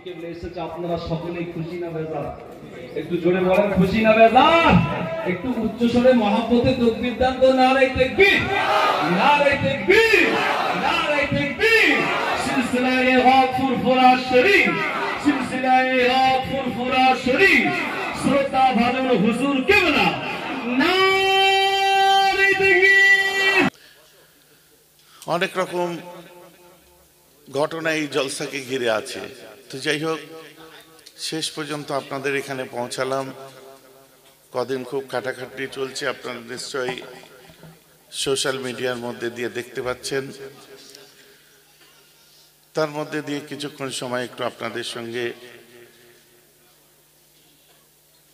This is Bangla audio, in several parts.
কেবলে এসেছে, আপনারা সকলেই খুশি না বেজার? একটু জোরে বলেন, খুশি না বেজার? একটু উচ্চ স্বরে মহব্বতে তাকবীর দান তো। নারে তাকবীর, নারে তাকবীর, নারে তাকবীর। সিলসিলায়ে হক ফুরফুরা শরীফ, সিলসিলায়ে হক ফুরফুরা শরীফ, শ্রোতা ভাজন হুজুর কেবলা, নারে তাকবীর। অনেক রকম ঘটনা এই জলসাকে ঘিরে আছে। তো যাই হোক, শেষ পর্যন্ত আপনাদের এখানে পৌঁছালাম। কদিন খুব কাটাকাটি চলছে, আপনারা নিশ্চয়ই সোশ্যাল মিডিয়ার মধ্যে দিয়ে দেখতে পাচ্ছেন। তার মধ্যে দিয়ে কিছুক্ষণ সময় একটু আপনাদের সঙ্গে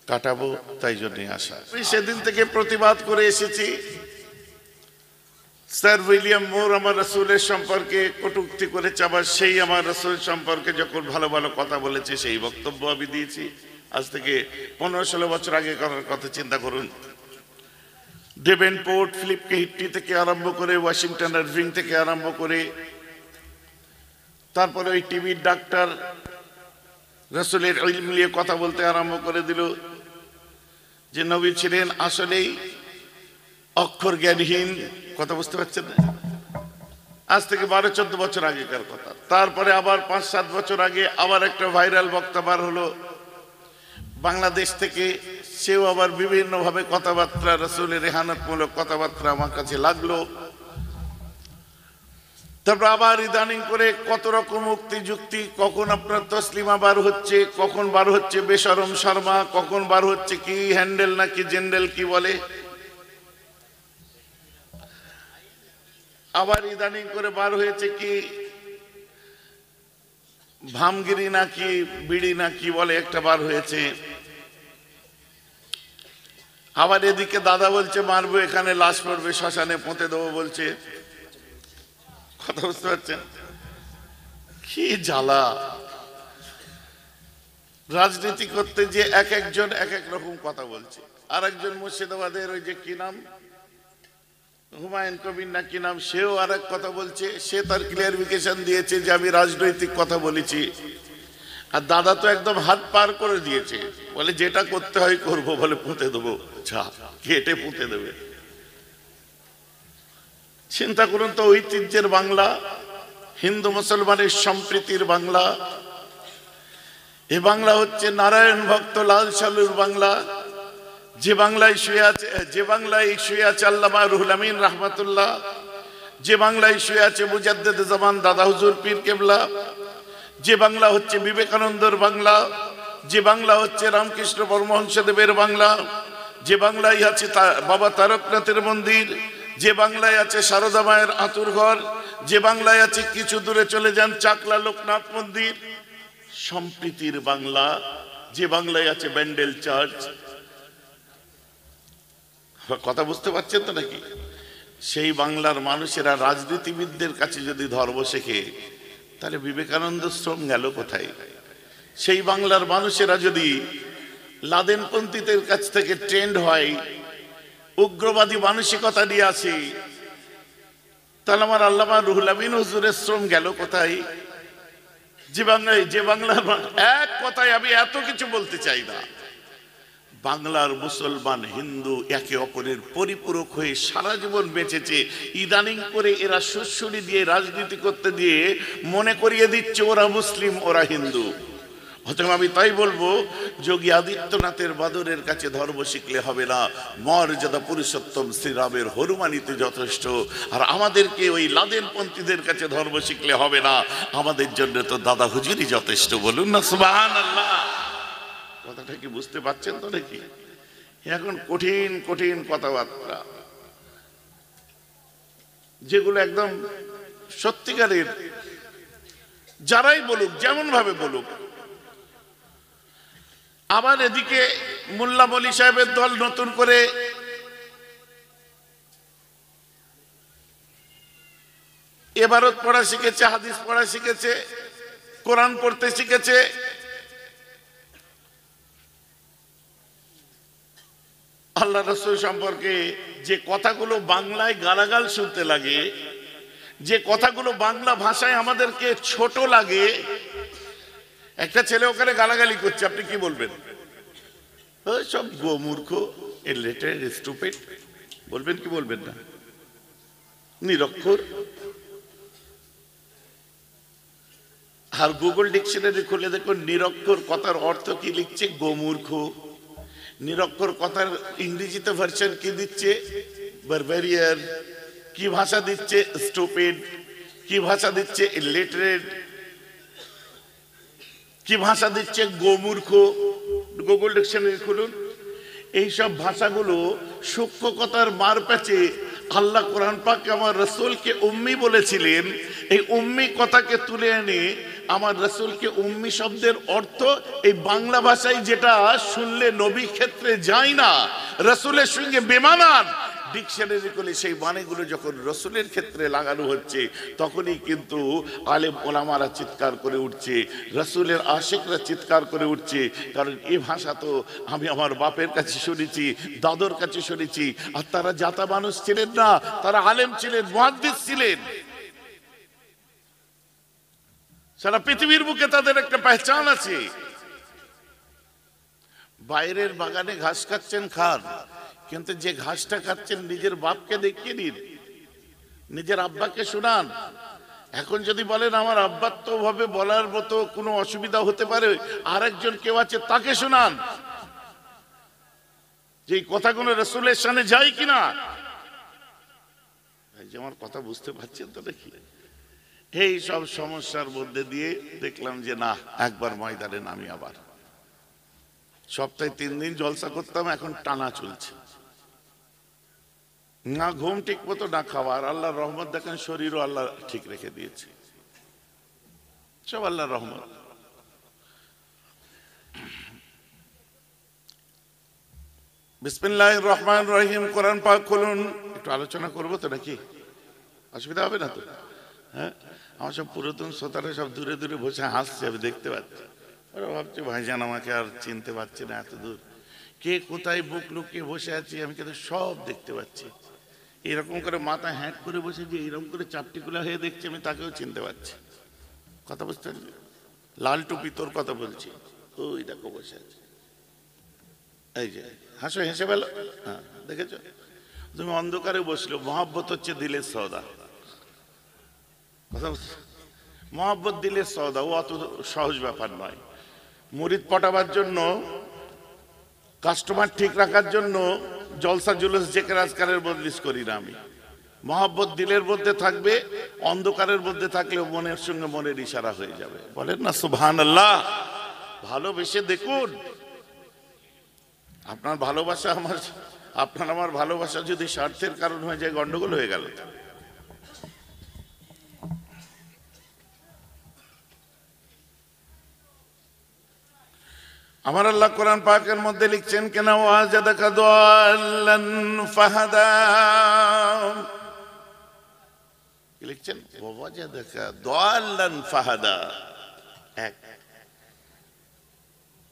কাটাবো, তাই জন্যই আসা। আমি সেদিন থেকে প্রতিবাদ করে এসেছি, স্যার উইলিয়াম মুর আমার রাসূলের সম্পর্কে কটূক্তি করেছে, আবার সেই আমার রাসূল সম্পর্কে যখন ভালো ভালো কথা বলেছে সেই বক্তব্য আমি দিয়েছি। আজ থেকে 15-16 বছর আগে করার কথা চিন্তা করুন। ডেভেনপোর্ট, ফিলিপ কেহিট্টি থেকে আরম্ভ করে, ওয়াশিংটন আরভিং থেকে আরম্ভ করে, তারপরে ওই টিভির ডাক্তার রাসূলের ইলম নিয়ে কথা বলতে আরম্ভ করে দিল যে নবী ছিলেন আসলেই অক্ষর জ্ঞানহীন। কথা বুঝতে পারছেন না? আজ থেকে 12-14 বছর আগেকার কথা। তারপরে আবার 5-7 বছর আগে আবার একটা ভাইরাল বক্তা বার হলো বাংলাদেশ থেকে, সেও আবার বিভিন্ন ভাবে কথাবার্তা, রাসূলের ইহানতমূলক কথাবার্তা আমার কাছে লাগলো। তারপর আবার ইদানিং করে কত রকম উক্তি যুক্তি, কখন আপনার তসলিমা বার হচ্ছে, কখন বার হচ্ছে বেশরম শর্মা, কখন বার হচ্ছে কি হ্যান্ডেল নাকি জেন্ডেল কি বলে, আবার ইদানিং করে বার হয়েছে কি ভামগিরি নাকি বিড়ি নাকি বলে একটা বার হয়েছে। আবার এদিকে দাদা বলছে মারবো, এখানে লাশ পড়বে, শ্মশানে পুঁতে দেবো বলছে। কথা বুঝতে পারছেন? কি জ্বালা! রাজনীতি করতে যে এক একজন এক এক রকম কথা বলছে। আর একজন মুর্শিদাবাদের ওই যে কি নাম, হুমায়ুন কবির না কি নাম, সেও আর এক কথা বলছে। সে তার ক্লিয়ারিফিকেশন দিয়েছে যে আমি রাজনৈতিক কথা বলেছি। আর দাদা তো একদম হাত পার করে দিয়েছে, বলে যেটা করতে হয় করবো, বলে পুঁতে দেবো। আচ্ছা, কেটে পুঁতে দেবে। চিন্তা করুন তো, ঐতিহ্যের বাংলা, হিন্দু মুসলমানের সম্প্রীতির বাংলা, এ বাংলা হচ্ছে নারায়ণ ভক্ত লাল সালুর বাংলা, যে বাংলায় শুয়ে আছে আল্লামা রুহুল আমিন রাহমাতুল্লাহ, যে বাংলায় শুয়ে আছে মুজাদ্দেদ জামান দাদা হুজুর পীর কেবলা, যে বাংলা হচ্ছে বিবেকানন্দর বাংলা, যে বাংলা হচ্ছে রামকৃষ্ণ পরমহংসদেবের বাংলা, যে বাংলায় আছে বাবা তারকনাথের মন্দির, যে বাংলায় আছে সারদা মায়ের আতুর ঘর, যে বাংলায় আছে কিছু দূরে চলে যান চাকলা লোকনাথ মন্দির, সম্প্রীতির বাংলা, যে বাংলায় আছে ব্যান্ডেল চার্চ। কথা বুঝতে পারছেন তো নাকি? সেই বাংলার মানুষেরা রাজনীতিবিদদের কাছে যদি ধর্ম শেখে, তাহলে বিবেকানন্দ শ্রম গেল কোথায়? সেই বাংলার মানুষেরা যদি লাদেনপন্থীদের কাছ থেকে ট্রেন্ড হয়, উগ্রবাদী মানসিকতা নিয়ে আসে, তাহলে আমার আল্লামা রুহুল আমিন হুজুরের শ্রম গেল কোথায়? যে বাংলার এক কথায় আমি এত কিছু বলতে চাই না, বাংলার মুসলমান হিন্দু একে অপরের পরিপূরক হয়ে সারা জীবন বেঁচেছে। ইদানিং করে এরা সুশ্রুড়ি দিয়ে রাজনীতি করতে দিয়ে মনে করিয়ে দিচ্ছে ওরা মুসলিম, ওরা হিন্দু। অতএব আমি তাই বলবো, যোগী আদিত্যনাথের বাদরের কাছে ধর্ম শিখলে হবে না, মর্যাদা পুরুষোত্তম শ্রীরামের হনুমানিতে যথেষ্ট। আর আমাদেরকে ওই লাদেনপন্থীদের কাছে ধর্ম শিখলে হবে না, আমাদের জন্য তো দাদা হুজুরই যথেষ্ট। বলুন না সুবহানাল্লাহ। কথাটা কি বুঝতে পারছেন তো নাকি? এখন কঠিন কঠিন কথাবার্তা, যেগুলো একদম সত্যিকারের, যারাই বলুক যেমন ভাবে বলুক। আবার এদিকে মোল্লা মলি সাহেবের দল নতুন করে এবারত পড়া শিখেছে, হাদিস পড়া শিখেছে, কোরআন পড়তে শিখেছে। আল্লাহ রাসূল সম্পর্কে যে কথাগুলো বাংলায় গালাগাল শুনতে লাগে, যে কথাগুলো বাংলা ভাষায় আমাদেরকে ছোট লাগে, একটা ছেলে ওখানে গালাগালি করছে, আপনি কি বলবেন? ওই সব গোমূর্খ, ইলিটারেট, স্টুপিড বলবেন কি বলবেন না? নিরক্ষর। আর গুগল ডিকশনারি খুলে দেখুন নিরক্ষর কথার অর্থ কি লিখছে, গোমূর্খ। নিরক্ষর কথার ইংরেজিতে ভার্সন কি দিচ্ছে, বারবারিয়ান। কি ভাষা দিচ্ছে, স্টুপিড। কি ভাষা দিচ্ছে, ইলিটারেট। কি ভাষা দিচ্ছে, গোমূর্খ। গুগল ডিকশনারি খুলুন। এইসব ভাষাগুলো সূক্ষ্ম কথার মার প্যাচে আল্লাহ কোরআন পাকে আমার রাসূলকে উম্মি বলেছিলেন। এই উম্মি কথাকে তুলে এনে আমার রাসূলকে উম্মি শব্দের অর্থ এই বাংলা ভাষায় যেটা শুনলে নবী ক্ষেত্রে যায় না, রাসূলের সঙ্গে বেমানান, ডিকশনারি করে সেই মানেগুলো যখন রাসূলের ক্ষেত্রে লাগানো হচ্ছে, তখনই কিন্তু আলেম ওলামারা চিৎকার করে উঠছে, রাসূলের আশিকরা চিৎকার করে উঠছে। কারণ এই ভাষা তো আমি আমার বাপের কাছে শুনেছি, দাদুর কাছে শুনেছি। আর তারা জাতা মানুষ ছিলেন না, তারা আলেম ছিলেন, মুহাদ্দিস ছিলেন। সারা পৃথিবীর বুকে তাদের একটা পেহচান আছে। বাইরের বাগানে ঘাস খাচ্ছেন খান, কিন্তু যে ঘাসটা খাচ্ছেন নিজের বাপকে দেখিয়ে দিন, নিজের আব্বাকে শোনান। এখন যদি বলেন আমার আব্বার তো ভাবে বলার মতো কোনো অসুবিধা হতে পারে, আরেকজন কেউ আছে তাকে শোনান যে কথাগুলো রাসূলের শানে যায় কিনা। এই যে আমার কথা বুঝতে পারছেন তো দেখি? এই সব সমস্যার মধ্যে দিয়ে দেখলাম যে না, একবার ময়দানে নামি। আবার সপ্তাহে 3 দিন জলসা করতাম, এখন টানা চলছে। না ঘুম ঠিক মতো, না খাওয়া। আর আল্লাহর রহমত দেখেন, শরীরও আল্লাহ ঠিক রেখে দিয়েছে। সব আল্লাহর রহমত। বিসমিল্লাহির রহমানির রহিম। কোরআন পাক খুলুন। একটু আলোচনা করবো তো নাকি? অসুবিধা হবে না তো? হ্যাঁ, আমার সব পুরাতন শ্রোতারা সব দূরে দূরে বসে হাসছে, আমি দেখতে পাচ্ছি। ওরা ভাবছে ভাইজান আমাকে আর চিনতে পারছে না, এত দূর কে কোথায় বুক লুকিয়ে বসে আছি আমি কিন্তু সব দেখতে পাচ্ছি। এরকম করে মাথা হ্যাট করে বসে যে এরকম করে চাপটিকুলা হয়ে দেখছি, আমি তাকেও চিনতে পারছি। কথা বুঝতে পারছি? লাল টুপি তোর কথা বলছি, ওই দেখো বসে আছে। এই যে হাসো, হেসে পেল। হ্যাঁ, দেখেছো? তুমি অন্ধকারে বসলো। মহাব্বত হচ্ছে দিলের সওদা। কথা বুঝতে? মহাব্বত দিলের সওদা, ও অত সহজ ব্যাপার নয়। মুরিদ পটাবার জন্য, কাস্টমার ঠিক রাখার জন্য জলসা জুলুস জেকের আজকারের বদলিশ করি না আমি। মহাব্বত দিলের মধ্যে থাকবে, অন্ধকারের মধ্যে থাকলে মনের সঙ্গে মনের ইশারা হয়ে যাবে। বলেন না সুবহানাল্লাহ? ভালোবেসে দেখুন। আপনার ভালোবাসা আপনার আমার ভালোবাসা যদি স্বার্থের কারণ হয়ে যায়, গন্ডগোল হয়ে গেল। আমার আল্লাহ কোরআন পাকের মধ্যে লিখছেন, কেন ওয়াজাদাকা দাল্লান ফাহাদা। কি লিখছেন? ওয়াজাদাকা দাল্লান ফাহাদা। এক,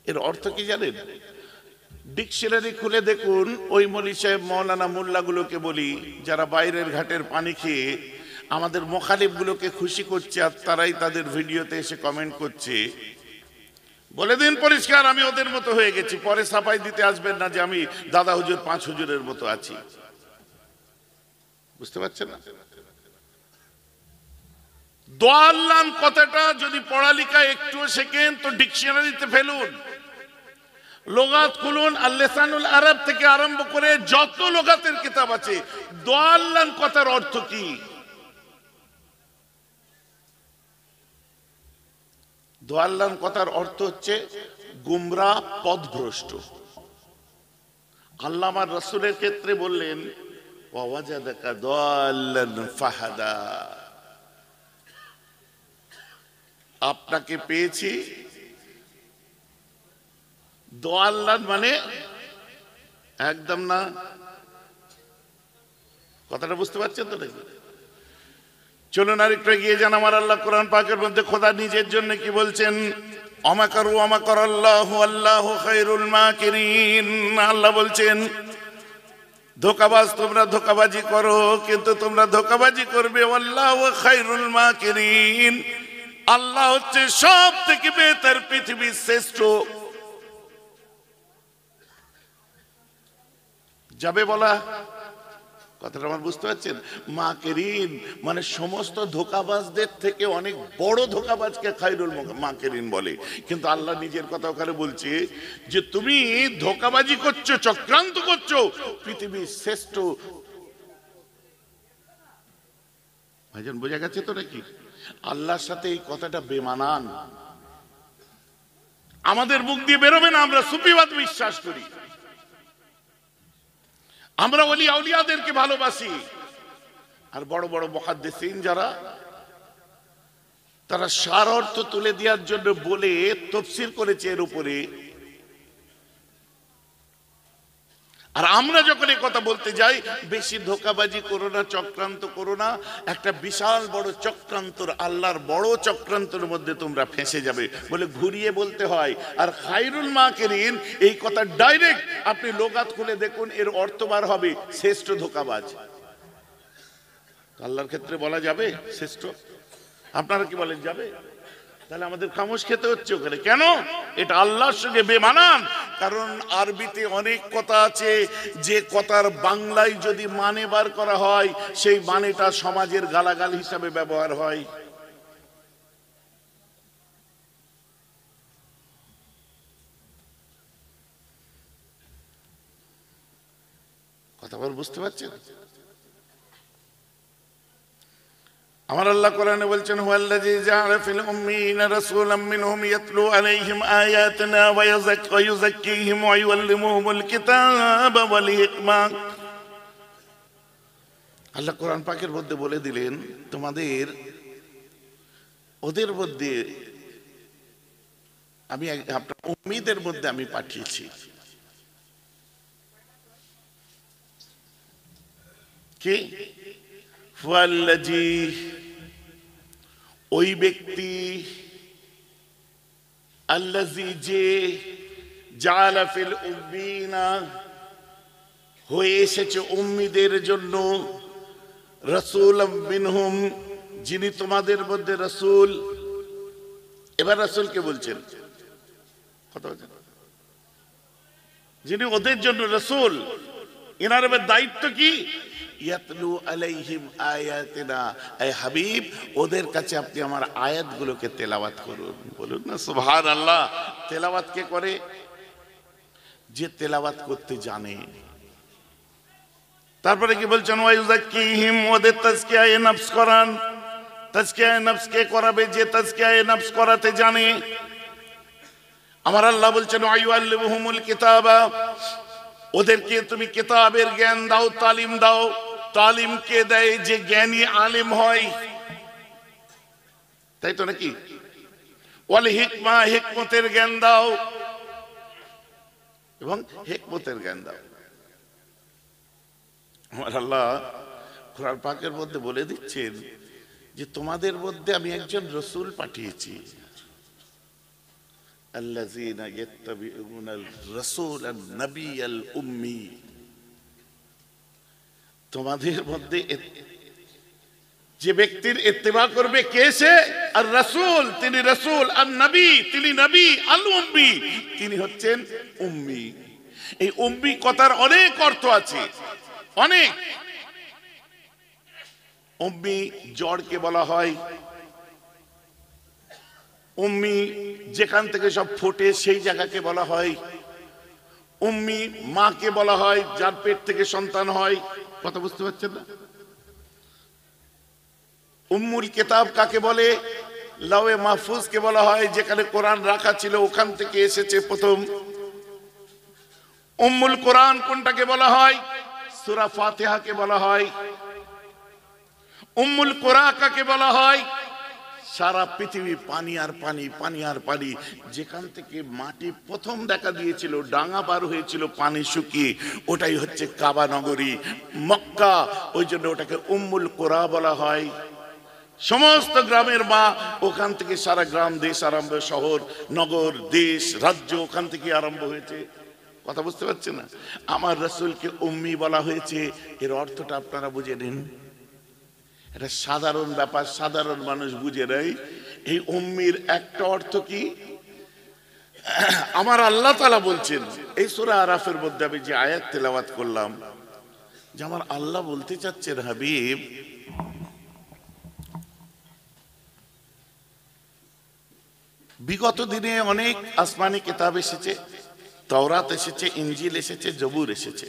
এর অর্থ কি জানেন? ডিকশনারি খুলে দেখুন। ওই মৌলী সাহেব মৌলানা মোল্লাগুলোকে বলি, যারা বাইরের ঘাটের পানি খেয়ে আমাদের মুখালিফগুলোকে খুশি করছে, আর তারাই তাদের ভিডিওতে এসে কমেন্ট করছে, বলে দিন পরিষ্কার আমি ওদের মতো হয়ে গেছি। পরে সাফাই দিতে আসবেন না যে আমি দাদা হুজুর 5 হুজুরের মতো আছি। বুঝতে পারছেন না? দাল্লান কথাটা যদি পড়ালেখা একটু শেখেন তো ডিকশনারিতে ফেলুন, লোগাত খুলুন। আর লিসানুল আরব থেকে আরম্ভ করে যত লোগাতের কিতাব আছে, দাল্লান কথার অর্থ কি? দাল্লান কথার অর্থ হচ্ছে গুমরাহ, পথভ্রষ্ট। আল্লাহ আমার রাসূলের ক্ষেত্রে বললেন, ওয়াজাদাকা দাল্লান ফাহাদা, আপনাকে পেয়েছি। দাল্লান মানে একদম না। কথাটা বুঝতে পারছেন তো নাকি? চলুন আরেকটু এগিয়ে যান। আমার আল্লাহ কোরআন পাকের মধ্যে খোদা নিজের জন্য কি বলছেন? আমাকারু আমাকারাল্লাহু আল্লাহু খায়রুল মাকিরিন। আল্লাহ বলছেন, ধোঁকাবাজ তোমরা ধোঁকাবাজি করো, কিন্তু তোমরা ধোঁকাবাজি করবে আল্লাহু খায়রুল মাকিরিন, আল্লাহ হচ্ছে সব থেকে বেহতর, পৃথিবীর শ্রেষ্ঠ। যাবে বলা কথাটা আমার বুঝতে পারছেন? মাকেরিন মানে সমস্ত ধোঁকাবাজদের থেকে অনেক বড় ধোঁকাবাজকে খায়রুল মাকেরিন বলে। কিন্তু আল্লাহ নিজের কথা ওখানে বলছে যে তুমি ধোঁকাবাজি করছো, চক্রান্ত করছো, পৃথিবীর শ্রেষ্ঠ। ভাইজান বোঝা গেছে তো নাকি? আল্লাহর সাথে এই কথাটা বেমানান। আমাদের মুখ দিয়ে বেরোবে না আমরা সুফিবাদ বিশ্বাস করি, আমরা ওলি আউলিয়াদেরকে ভালোবাসি। আর বড় বড় মুহাদ্দিসিন যারা, তারা সার অর্থ তুলে দেওয়ার জন্য বলে তাফসীর করেছে এর উপরে। আর আমরা যখন এই কথা বলতে যাই, বেশি ধোঁকাবাজি করো না, চক্রান্ত করো না, একটা বিশাল বড় চক্রান্তর, আল্লাহর বড় চক্রান্তর মধ্যে তোমরা ফেঁসে যাবে বলে ঘুরিয়ে বলতে হয়। আর খায়রুল মাকিরিন এই কথা ডাইরেক্ট আপনি লোগাত খুলে দেখুন, এর অর্থ বার হবে শ্রেষ্ঠ ধোঁকাবাজ। আল্লাহর ক্ষেত্রে বলা যাবে শ্রেষ্ঠ? আপনারা কি বলেন যাবে? তাহলে আমাদের খামোশ খেতে হচ্ছে ওখানে কেন? এটা আল্লাহর সঙ্গে বেমানান। কারণ আরবিতে অনেক কথা আছে যে কথার বাংলায় যদি মানে বার করা হয়, সেই মানেটা সমাজের গালাগাল হিসাবে ব্যবহার হয়। কথা বল, বুঝতে পারছেন? আমার আল্লাহ কোরআনে বলছেন, হুয়াল্লাযী জাআলা ফিল উম্মিয়িনা রাসূলাম মিনহুম ইয়াতলু আলাইহিম আয়াতিনা ওয়া ইউযাক্কিহিম ওয়া ইউআল্লিমুহুমুল কিতাবা ওয়াল হিকমা। আল্লাহ কোরআন পাকের মধ্যে বলে দিলেন, তোমাদের ওদের মধ্যে আমি আপনার উম্মীদের মধ্যে আমি পাঠিয়েছি। কি? হুয়াল্লাযী, ওই ব্যক্তি, আল্লাযী যে, জাআলা ফিল উম্মিয়িনা হয়ে এসেছে উম্মীদের জন্য, রাসূলাম মিনহুম যিনি তোমাদের মধ্যে রাসূল। এবার রাসূলকে বলছেন, কথা বলছেন, যিনি ওদের জন্য রাসূল, এনার দায়িত্ব কি? ইয়াতলু আলাইহিম আয়াতিনা, এই হাবিব ওদের কাছে আপনি আমার আয়াতগুলোকে তেলাওয়াত করুন। বলুন না সুবহানাল্লাহ। তেলাওয়াত কে করে? যে তেলাওয়াত করতে জানে। তারপরে কি বলছেন? ওয়া ইউযাক্কিহিম, ওদের তাজকিয়ায়ে নফস করান। তাজকিয়ায়ে নফস কে করাবে? যে তাজকিয়ায়ে নফস করাতে জানে। আমার আল্লাহ বলছেন ওয়া ইউআল্লিমুহুমুল কিতাবা, ওদেরকে তুমি কিতাবের জ্ঞান দাও, তালিম দাও। তালিম কে দেয়? যে জ্ঞানী আলেম হয়, তাই তো নাকি? ওয়াল হিকমা, হিকমতের জ্ঞান দাও, এবং হিকমতের জ্ঞান দাও। আমার আল্লাহ কোরআন পাকের মধ্যে বলে দিচ্ছেন যে তোমাদের মধ্যে আমি একজন রাসূল পাঠিয়েছি। আল্লাযীনা ইয়াত্তাবিউনাল রাসূলান নাবিয়াল উম্মি, তোমাদের মধ্যে যে ব্যক্তির ইত্তেবা করবে কে সে? আর রাসূল, তিনি রাসূল। আর নবী, তিনি নবী। আল উম্মি, তিনি হচ্ছেন উম্মি। এই উম্মি কথার অনেক অর্থ আছে, অনেক। উম্মি জড়কে বলা হয়, উম্মি যেখান থেকে সব ফোটে সেই জায়গাকে বলা হয়। উম্মি মাকে বলা হয় যার পেট থেকে সন্তান হয়। কথা বুঝতে পারছেন না? উম্মুল কিতাব কাকে বলে? লাওহে মাহফুজ কে বলা হয়, যেখানে কোরআন রাখা ছিল ওখান থেকে এসেছে প্রথম। উম্মুল কোরআন কোনটাকে বলা হয়? সূরা ফাতিহা কে বলা হয়। উম্মুল কোরআন কাকে বলা হয়? সারা পৃথিবী পানি আর পানি, পানি আর পানি। যেখান থেকে মাটি প্রথম দেখা দিয়েছিল, ডাঙা পার হয়েছিল পানি শুকিয়ে, ওটাই হচ্ছে কাবা নগরী মক্কা। ওই জন্য ওটাকে উম্মুল কোরআন বলা হয়। সমস্ত গ্রামের মা, ওখান থেকে সারা গ্রাম দেশ আরম্ভ, শহর নগর দেশ রাজ্য ওখান থেকে আরম্ভ হয়েছে। কথা বুঝতে পারছেন না? আমার রাসূলকে উম্মি বলা হয়েছে, এর অর্থটা আপনারা বুঝে নিন। এটা সাধারণ ব্যাপার, সাধারণ মানুষ বুঝে নেয়। এই উম্মির একটা অর্থ কি? আমার আল্লাহ তাআলা বলছেন এই সূরা আরাফের মধ্যে আমি যে আয়াত তেলাওয়াত করলাম, যে আমার আল্লাহ বলতে চাচ্ছেন, হাবিব বিগত দিনে অনেক আসমানি কিতাব এসেছে, তাওরাত এসেছে, ইনজিল এসেছে, জবুর এসেছে।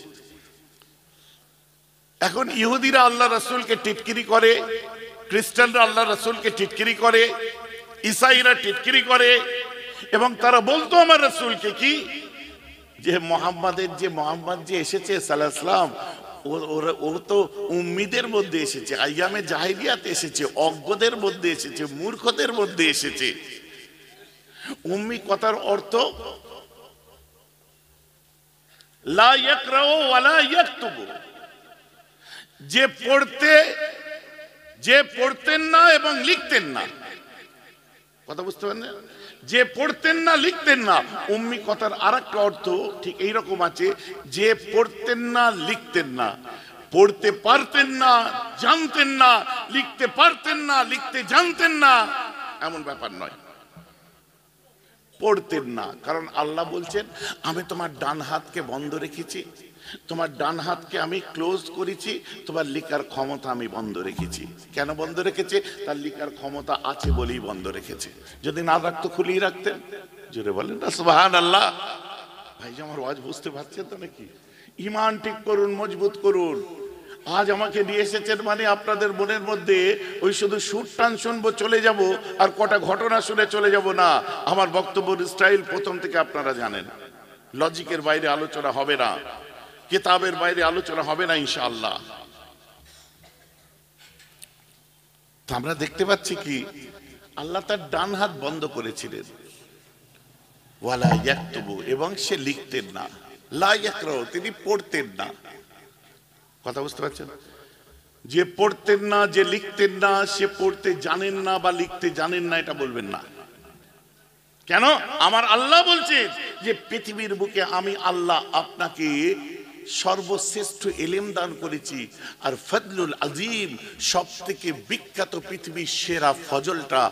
এখন ইহুদিরা আল্লাহ রাসূলকে টিটকিরি করে, খ্রিস্টানরা আল্লাহ রাসূলকে টিটকিরি করে, ঈসাইরা টিটকিরি করে, এবং তারা বলতো আমার রাসূলকে কি, যে মোহাম্মদ যে এসেছে সাল্লাল্লাহু আলাইহি ওয়াসাল্লাম, ও তো উম্মিদের মধ্যে এসেছে, আইয়ামে জাহিলিয়াতে এসেছে, অজ্ঞদের মধ্যে এসেছে, মূর্খদের মধ্যে এসেছে। উম্মি কথার অর্থ লা ইয়াকরাউ ওয়া লা ইয়াকতুবু, যে পড়তেন না এবং লিখতেন না। কথা বুঝতে পারেন? যে পড়তেন না লিখতেন না। উম্মি কথার আরেকটা অর্থ ঠিক এইরকম আছে, যে পড়তেন না লিখতেন না, পড়তে পারতেন না, জানতেন না, লিখতে পারতেন না, লিখতে জানতেন না, এমন ব্যাপার নয়। পড়তেন না, কারণ আল্লাহ বলছেন আমি তোমার ডান হাতকে বন্ধ রেখেছি, তোমার ডান হাতকে আমি ক্লোজ করেছি, তোমার লিখার ক্ষমতা আমি বন্ধ রেখেছি। কেন বন্ধ রেখেছে? তার লিখার ক্ষমতা আছে বলেই বন্ধ রেখেছে। যদি না রাখতো খুলেই রাখতেন। জোরে বলেন না সুবহানাল্লাহ। ভাই আমার ওয়াজ বুঝতে পারছেন তো নাকি? ঈমান ঠিক করুন, মজবুত করুন। আজ আমাকে নিয়ে এসেছেন মানে আপনাদের মনের মধ্যে ওই শুধু সুর টান শুনবো চলে যাব আর কটা ঘটনা শুনে চলে যাব না। আমার বক্তব্যের স্টাইল প্রথম থেকে আপনারা জানেন, লজিকের বাইরে আলোচনা হবে না, কিতাবের বাইরে আলোচনা হবে না ইনশাআল্লাহ। তো আমরা দেখতে পাচ্ছি কি, আল্লাহ তার ডান হাত বন্ধ করেছিলেন, ওয়ালা ইয়াকতুবু, এবং সে লিখতেন না, লা ইয়াকরাউ, তিনি পড়তেন না। কথা বুঝতে পারছেন? যে পড়তেন না, যে লিখতেন না, সে পড়তে জানেন না বা লিখতে জানেন না এটা বলবেন না। কেন? আমার আল্লাহ বলছেন যে পৃথিবীর বুকে আমি আল্লাহ আপনাকে সর্বশ্রেষ্ঠ ইলম দান করেছি, আর ফজলুল আজিম, সব থেকে বিখ্যাত পৃথিবীর সেরা ফজলটা,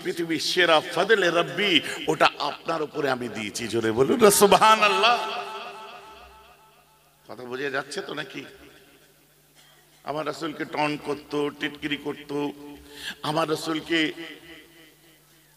পৃথিবীর সেরা ফজলে রব্বি, ওটা আপনার উপরে আমি দিয়েছি। জোরে বলুন সুবহানাল্লাহ। কথা বোঝা যাচ্ছে তো নাকি? আমার রাসূলকে টন করতো, টিটকিরি করতো, আমার রাসূলকে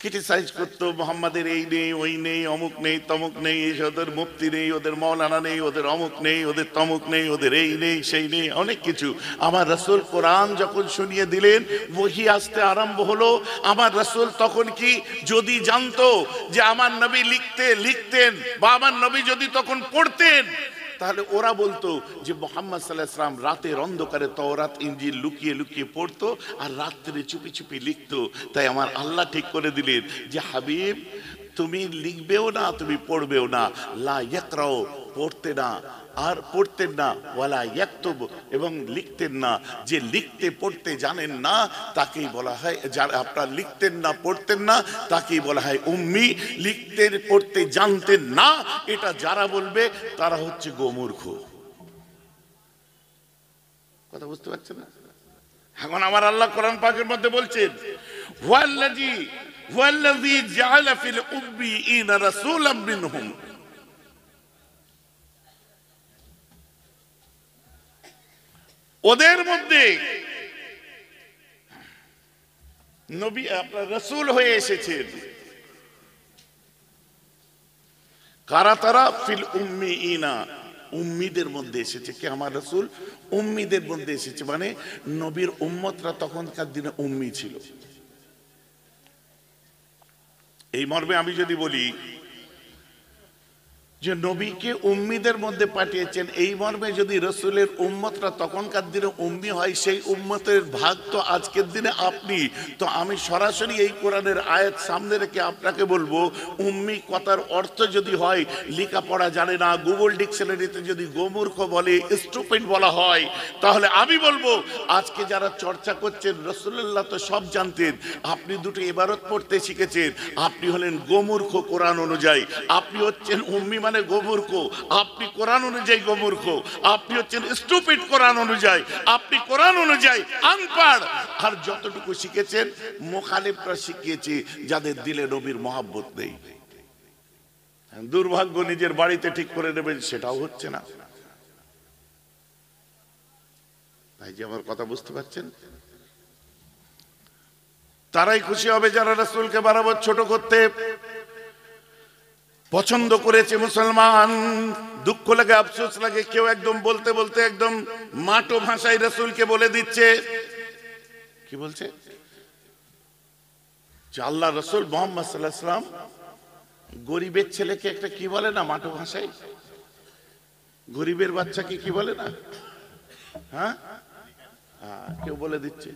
ক্রিটিসাইজ করতো, মোহাম্মদের এই নেই, ওই নেই, অমুক নেই, তমুক নেই, ওদের মুফতি নেই, ওদের মৌলানা নেই, ওদের অমুক নেই, ওদের তমুক নেই, ওদের এই নেই, সেই নেই, অনেক কিছু। আমার রাসূল কোরআন যখন শুনিয়ে দিলেন, ওহী আসতে আরম্ভ হলো, আমার রাসূল তখন কি, যদি জানতো যে আমার নবী লিখতেন বা আমার নবী যদি তখন পড়তেন, তাহলে ওরা বলতো যে মুহাম্মদ সাল্লাল্লাহু আলাইহি ওয়াসাল্লাম রাতের অন্ধকারে তাওরাত ইনজিল লুকিয়ে লুকিয়ে পড়তো আর রাত্রে চুপি চুপি লিখতো। তাই আমার আল্লাহ ঠিক করে দিলেন যে হাবিব, তুমি লিখবেও না, তুমি পড়বেও না, লা ইয়াকরাউ, পড়তে না আর পড়তেন না, ওয়ালা ইয়াকতুব, এবং লিখতেন না। যে লিখতে পড়তে জানেন না তাকেই বলা হয়, যারা আপনারা লিখতেন না পড়তেন না তাকেই বলা হয় উম্মি। লিখতে পড়তে জানতেন না, এটা যারা বলবে তারা হচ্ছে গোমূর্খ। কথা বুঝতে পারছেন না? এখন আমার আল্লাহ কোরআন পাকের মধ্যে বলছেন, হুয়াল্লাযী জাআলা ফিল উম্মিয়িনা রাসূলাম মিনহুম, ওদের মধ্যে নবী আপনার রাসূল হয়ে এসেছেন। কারা তারা? ফিল উম্মিয়িনা, উম্মিদের মধ্যে এসেছে। কে? আমার রাসূল উম্মিদের মধ্যে এসেছে, মানে নবীর উম্মতরা তখনকার দিনে উম্মি ছিল। এই মর্মে আমি যদি বলি যে নবীকে উম্মিদের মধ্যে পাঠিয়েছেন, এই মর্মে যদি রাসূলের উম্মতরা তখনকার দিনে উম্মি হয়, সেই উম্মতের ভাগ তো আজকের দিনে আপনি। তো আমি সরাসরি এই কোরআনের আয়াত সামনে রেখে আপনাকে বলবো, উম্মি কথার অর্থ যদি হয় লেখাপড়া জানে না, গুগল ডিকশনারিতে যদি গোমূর্খ বলে, স্টুপিড বলা হয়, তাহলে আমি বলবো আজকে যারা চর্চা করছেন রাসূলুল্লাহ তো সব জানতেন, আপনি দুটো ইবারত পড়তে শিখেছেন, আপনি হলেন গোমূর্খ কোরআন অনুযায়ী। আপনি হচ্ছেন উম্মি মানে গোমূর্খ, আপনি কোরআন অনুযায়ী গোমূর্খ, আপনি হচ্ছেন স্টুপিড কোরআন অনুযায়ী, আপনি কোরআন অনুযায়ী আনপাড়। আর যতটুকু শিখেছেন মুখালিফরা শিখিয়েছে, যাদের দিলে নবীর মহব্বত নেই। দুর্ভাগ্য, নিজের বাড়িতে ঠিক করে নেবেন, সেটাও হচ্ছে না। ভাই যে আমার কথা বুঝতে পারছেন? তারাই খুশি হবে যারা রাসূলকে বরাবর ছোট করতে পছন্দ করেছে। মুসলমান দুঃখ লাগে, আফসোস লাগে, কেউ একদম বলতে বলতে একদম মাটো ভাষায় রাসূলকে বলে দিচ্ছে। কি বলছে? যে আল্লাহ রাসূল মুহাম্মদ সাল্লাল্লাহু আলাইহি ওয়াসাল্লাম গরিবের ছেলেকে একটা কি বলে না মাটো ভাষায়, গরিবের বাচ্চাকে কি বলে না, হ্যাঁ কেউ বলে দিচ্ছে।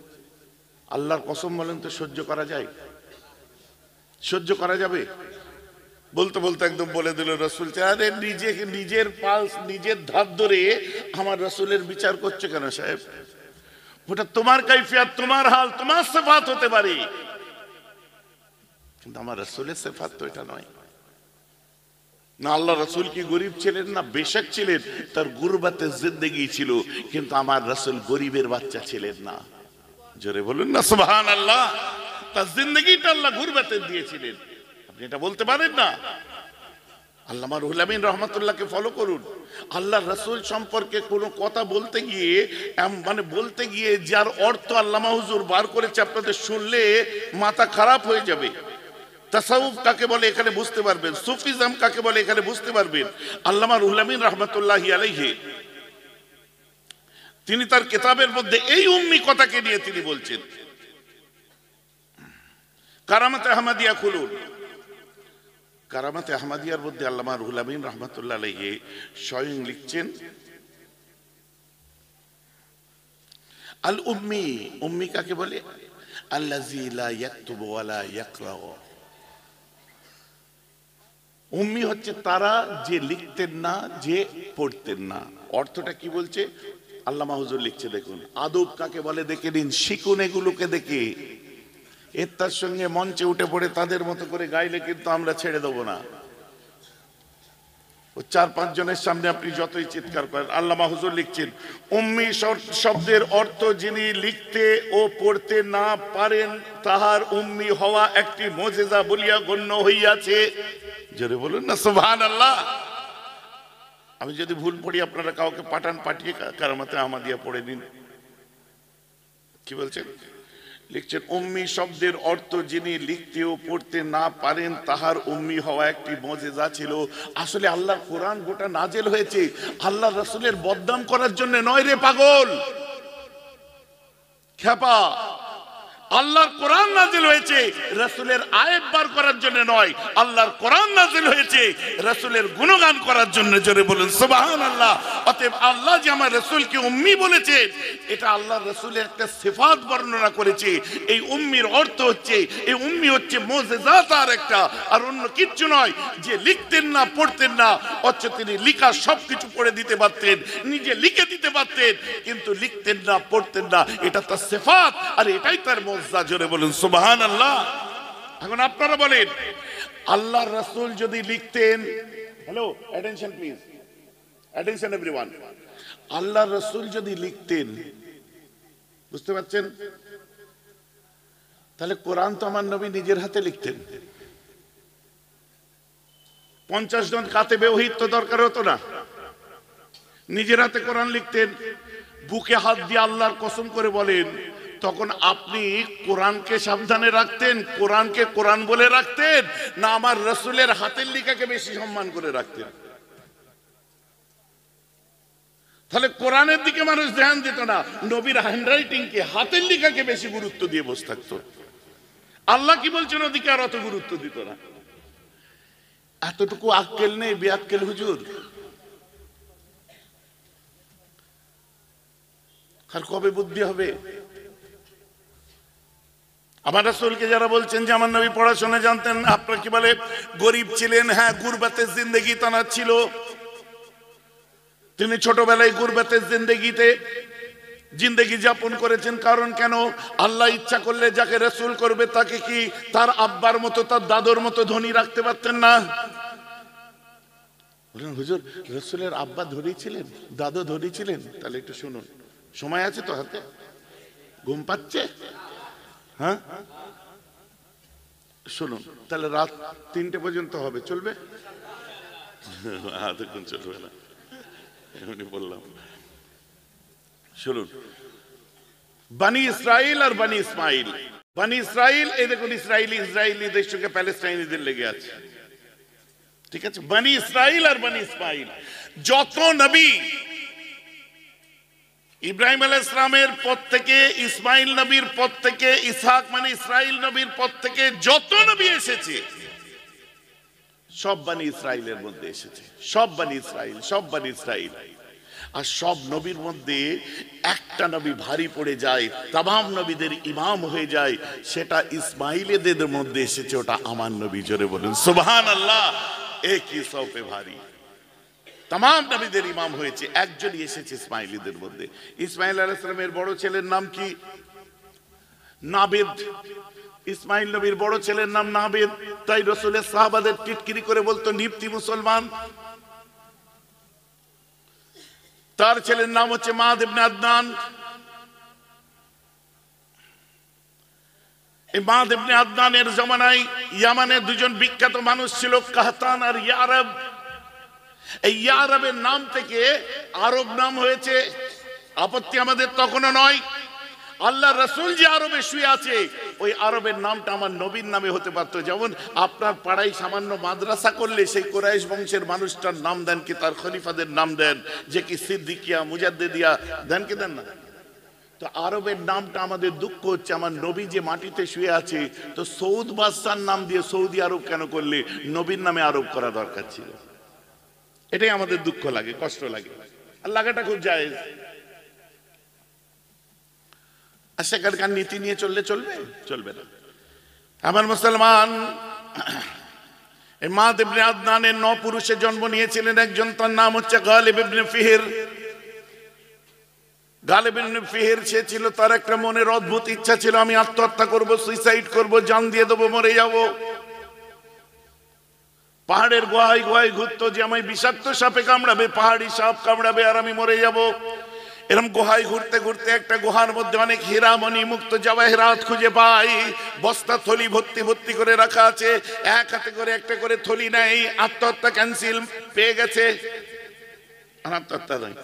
আল্লাহর কসম বলেন তো সহ্য করা যায়? সহ্য করা যাবে? বলতে বলতে একদম বলে দিল রাসূল, আরে নিজের পালস নিজের ধার ধরে আমার রাসূলের বিচার করছে কেন সাহেব? ওটা তোমার কাইফিয়াত, তোমার হাল, তোমার সিফাত হতে পারে, কিন্তু আমার রাসূলের সিফাত তো এটা নয়। না আল্লাহ রাসূল কি গরিব ছিলেন না? বেশক ছিলেন, তার গুরবাতে জিন্দেগি ছিল, কিন্তু আমার রাসূল গরিবের বাচ্চা ছিলেন না। জোরে বলুন না সুবহানাল্লাহ। তার জিন্দেগিটা আল্লাহ গুরবাতে দিয়েছিলেন, আপনি এটা বলতে পারেন না? আল্লামা রুহুল আমিন রহমাতুল্লাহকে ফলো করুন। আল্লাহ রাসূল সম্পর্কে কোনো কথা বলতে গিয়ে মানে বলতে গিয়ে যার অর্থ আল্লামা হুজুর বার করেছে, আপনাদের শুনলে মাথা খারাপ হয়ে যাবে। তাসাউফ কাকে বলে এখানে বুঝতে পারবেন, সুফিজম কাকে বলে এখানে বুঝতে পারবেন। আল্লামা রুহুল আমিন রহমাতুল্লাহি আলাইহি তিনি তার কিতাবের মধ্যে এই উম্মি কথাকে নিয়ে তিনি বলছেন। কারামাতে আহমদিয়া খুলুন, কারামাতে আহমদিয়ার মধ্যে আল্লামা রুহুল আমিন রহমাতুল্লাহ আলাইহি স্বয়ং লিখছেন, আল উম্মি, উম্মি কাকে বলে? আল্লাযী লা ইয়াকতুবু ওয়া লা ইয়াকরা। উম্মি হচ্ছে তারা যে লিখতেন না, যে পড়তেন না। অর্থটা কি বলছে আল্লামা হুজুর লিখছে, দেখুন। আদব কাকে বলে দেখে নিন, শিখুন এগুলোকে দেখে। এর তার সঙ্গে মঞ্চে উঠে পড়ে তাদের মতো করে গাইলে কিন্তু আমরা ছেড়ে দেবো না। ও 4-5 জনের সামনে আপনি যতই চিৎকার করেন। আল্লামা হুজুর লিখছেন, উম্মি শব্দের অর্থ যিনি লিখতে ও পড়তে না পারেন, তাহার উম্মি হওয়া একটি মুজিজা বলিয়া গণ্য হইয়াছে। জোরে বলুন না সুবহানাল্লাহ। আমি যদি ভুল পড়ি আপনারা কাউকে পাঠিয়ে কারামাতে আহমদিয়া পড়ে নিন। কি বলছেন? লিখছেন, উম্মি শব্দের অর্থ যিনি লিখতে ও পড়তে না পারেন, তাহার উম্মি হওয়া একটি মুজিজা ছিল। আসলে আল্লাহর কোরআন গোটা নাজেল হয়েছে আল্লাহ রাসূলের বদনাম করার জন্য নয় রে পাগল, খেপা। আল্লাহর কোরআন নাজিল হয়েছে রাসূলের আয়েব বার করার জন্য নয়, আল্লাহর কোরআন নাজিল হয়েছে রাসূলের গুণগান করার জন্য। জোরে বলুন সুবহানাল্লাহ। অতএব আল্লাহ যে আমার রাসূলকে উম্মি বলেছে, এটা আল্লাহর রাসূলের একটা সিফাত বর্ণনা করেছে। এই উম্মির অর্থ হচ্ছে, এই উম্মি হচ্ছে মুজিজা তার একটা, আর অন্য কিচ্ছু নয়। যে লিখতেন না, পড়তেন না, অথচ তিনি লিখা সবকিছু পড়ে দিতে পারতেন, নিজে লিখে দিতে পারতেন, কিন্তু লিখতেন না, পড়তেন না। এটা তার সিফাত, আর এটাই তার মুজিজা। জোরে বলুন সুবহানাল্লাহ। এখন আপনারা বলেন, আল্লাহর রাসূল যদি লিখতেন, hello attention please, attention everyone, আল্লাহর রাসূল যদি লিখতেন, বুঝতে পারছেন, তাহলে কোরআন তো আমার নবী নিজের হাতে লিখতেন। 50 জন কাতেবে ওহীর তো দরকার হতো না, নিজের হাতে কোরআন লিখতেন। বুকে হাত দিয়ে আল্লাহর কসম করে বলেন, তখন আপনি কোরআনকে সাবধানে রাখতেন, কোরআনকে কোরআন বলে রাখতেন, না আমার রাসূলের হাতের লেখাকে বেশি সম্মান করে রাখতেন? তাহলে কোরআনের দিকে মানুষ ধ্যান দিত না, নবীর হ্যান্ডরাইটিংকে, হাতের লেখাকে বেশি গুরুত্ব দিয়ে বসে থাকতো। আল্লাহ কি বলছেন ওদিকে আর অত গুরুত্ব দিত না। এতটুকু আক্কেল নেই বেআক্কেল হুজুর। আর কবে বুদ্ধি হবে? আমার রাসূলকে যারা বলছেন যে আমার নবী পড়াশোনা জানতেন, আপনারা কি বলে গরিব ছিলেন? হ্যাঁ, গুরবাতের জিন্দেগি তানার ছিল। তিনি ছোটবেলায় গুরবাতের জিন্দেগি যাপন করেছেন। কারণ কেন? আল্লাহ ইচ্ছা করলে যাকে রাসূল করবে তাকে কি তার আব্বার মতো, তার দাদুর মতো ধনী রাখতে পারতেন না? বললেন হুজুর রসুলের আব্বা ধরেছিলেন, দাদু ধরেছিলেন। তাহলে একটু শুনুন, সময় আছে তো হাতে? ঘুম পাচ্ছে? হ্যাঁ শুনুন, তাহলে রাত 3টে পর্যন্ত হবে, চলবে? এতক্ষণ চলবে না, এমনি বললাম। শুনুন, বানি ইসরাইল আর বানি ইসমাইল। বানি ইসরাইল, এই দেখুন ইসরায়েলিদের সঙ্গে প্যালেস্টাইনিদের লেগে আছে, ঠিক আছে? বানি ইসরাইল আর বানি ইসমাইল, যত নবী ইব্রাহিম আলাইহিস সালামের পর থেকে, ইসমাইল নবীর পর থেকে, ইসহাক মানে ইসরাইল নবীর পর থেকে যত নবী এসেছে সব বানি ইসরাইলের মধ্যে এসেছে, সব বানি ইসরাইল, সব বানি ইসরাইল। আর সব নবীর মধ্যে একটা নবী ভারী পড়ে যায়, তামাম নবীদের ইমাম হয়ে যায়, সেটা ইসমাইলদের মধ্যে এসেছে, ওটা আমার নবী। জোরে বলুন সুবহানাল্লাহ। একই সৌফে ভারী, তামাম নবীদের ইমাম হয়েছে, একজনই এসেছে ইসমাইলীদের মধ্যে। ইসমাইল আলাইহিস সালামের বড় ছেলের নাম কি? নাবিদ। ইসমাইল নবীর বড় ছেলের নাম নাবিদ, তাই রাসূলের সাহাবাদের টিটকিরি করে বলতো নিপ্তি মুসলমান। তার ছেলের নাম হচ্ছে মাদ ইবনে আদনান। এই মাদ ইবনে আদনানের জামানায় ইয়ামানে দুজন বিখ্যাত মানুষ ছিল, কাহতান আর ইয়ারব। এই ইয়ারবের নাম থেকে আরব নাম হয়েছে, আপত্তি আমাদের তখনও নয়। আল্লাহ রাসূল যে আরবে শুয়ে আছে, ওই আরবের নামটা আমার নবীর নামে হতে পারতো। যেমন আপনার পাড়ায় সামান্য মাদ্রাসা করলে সেই কুরাইশ বংশের মানুষটার নাম দেন কি, তার খলিফাদের নাম দেন, যে কি সিদ্দিকিয়া, মুজাদ্দিদিয়া দেন কি দেন না? তো আরবের নামটা আমাদের দুঃখ হচ্ছে, আমার নবী যে মাটিতে শুয়ে আছে, তো সৌদ বাদশার নাম দিয়ে সৌদি আরব কেন করলে? নবীর নামে আরব করা দরকার ছিল। এটাই আমাদের দুঃখ লাগে, কষ্ট লাগে, আর লাগাটা খুব জায়েজ। আর সেখানকার নীতি নিয়ে চললে চলবে? চলবে না। আমার মুসলমান, মাদ ইবনে আদনানের 9 পুরুষে জন্ম নিয়েছিলেন একজন, তার নাম হচ্ছে গালিব ইবনে ফিহির। গালিব ইবনে ফিহির সে ছিল, তার একটা মনের অদ্ভুত ইচ্ছা ছিল, আমি আত্মহত্যা করব, সুইসাইড করব, জান দিয়ে দেবো, মরে যাব। পাহাড়ের গুহায় গুহায় ঘুরতো যে আমায় বিষাক্ত সাপে কামড়াবে, পাহাড়ি সাপ কামড়াবে আর আমি মরে যাব। এরকম গুহায় ঘুরতে ঘুরতে একটা গুহার মধ্যে অনেক হীরা মণি মুক্ত জওয়াহিরাত খুঁজে পাই, বস্তা থলি ভর্তি ভর্তি করে রাখা আছে, এক হাতে করে একটা করে থলি নেই। আত্মহত্যা ক্যান্সেল, পেয়ে গেছে, আত্মহত্যা নাই,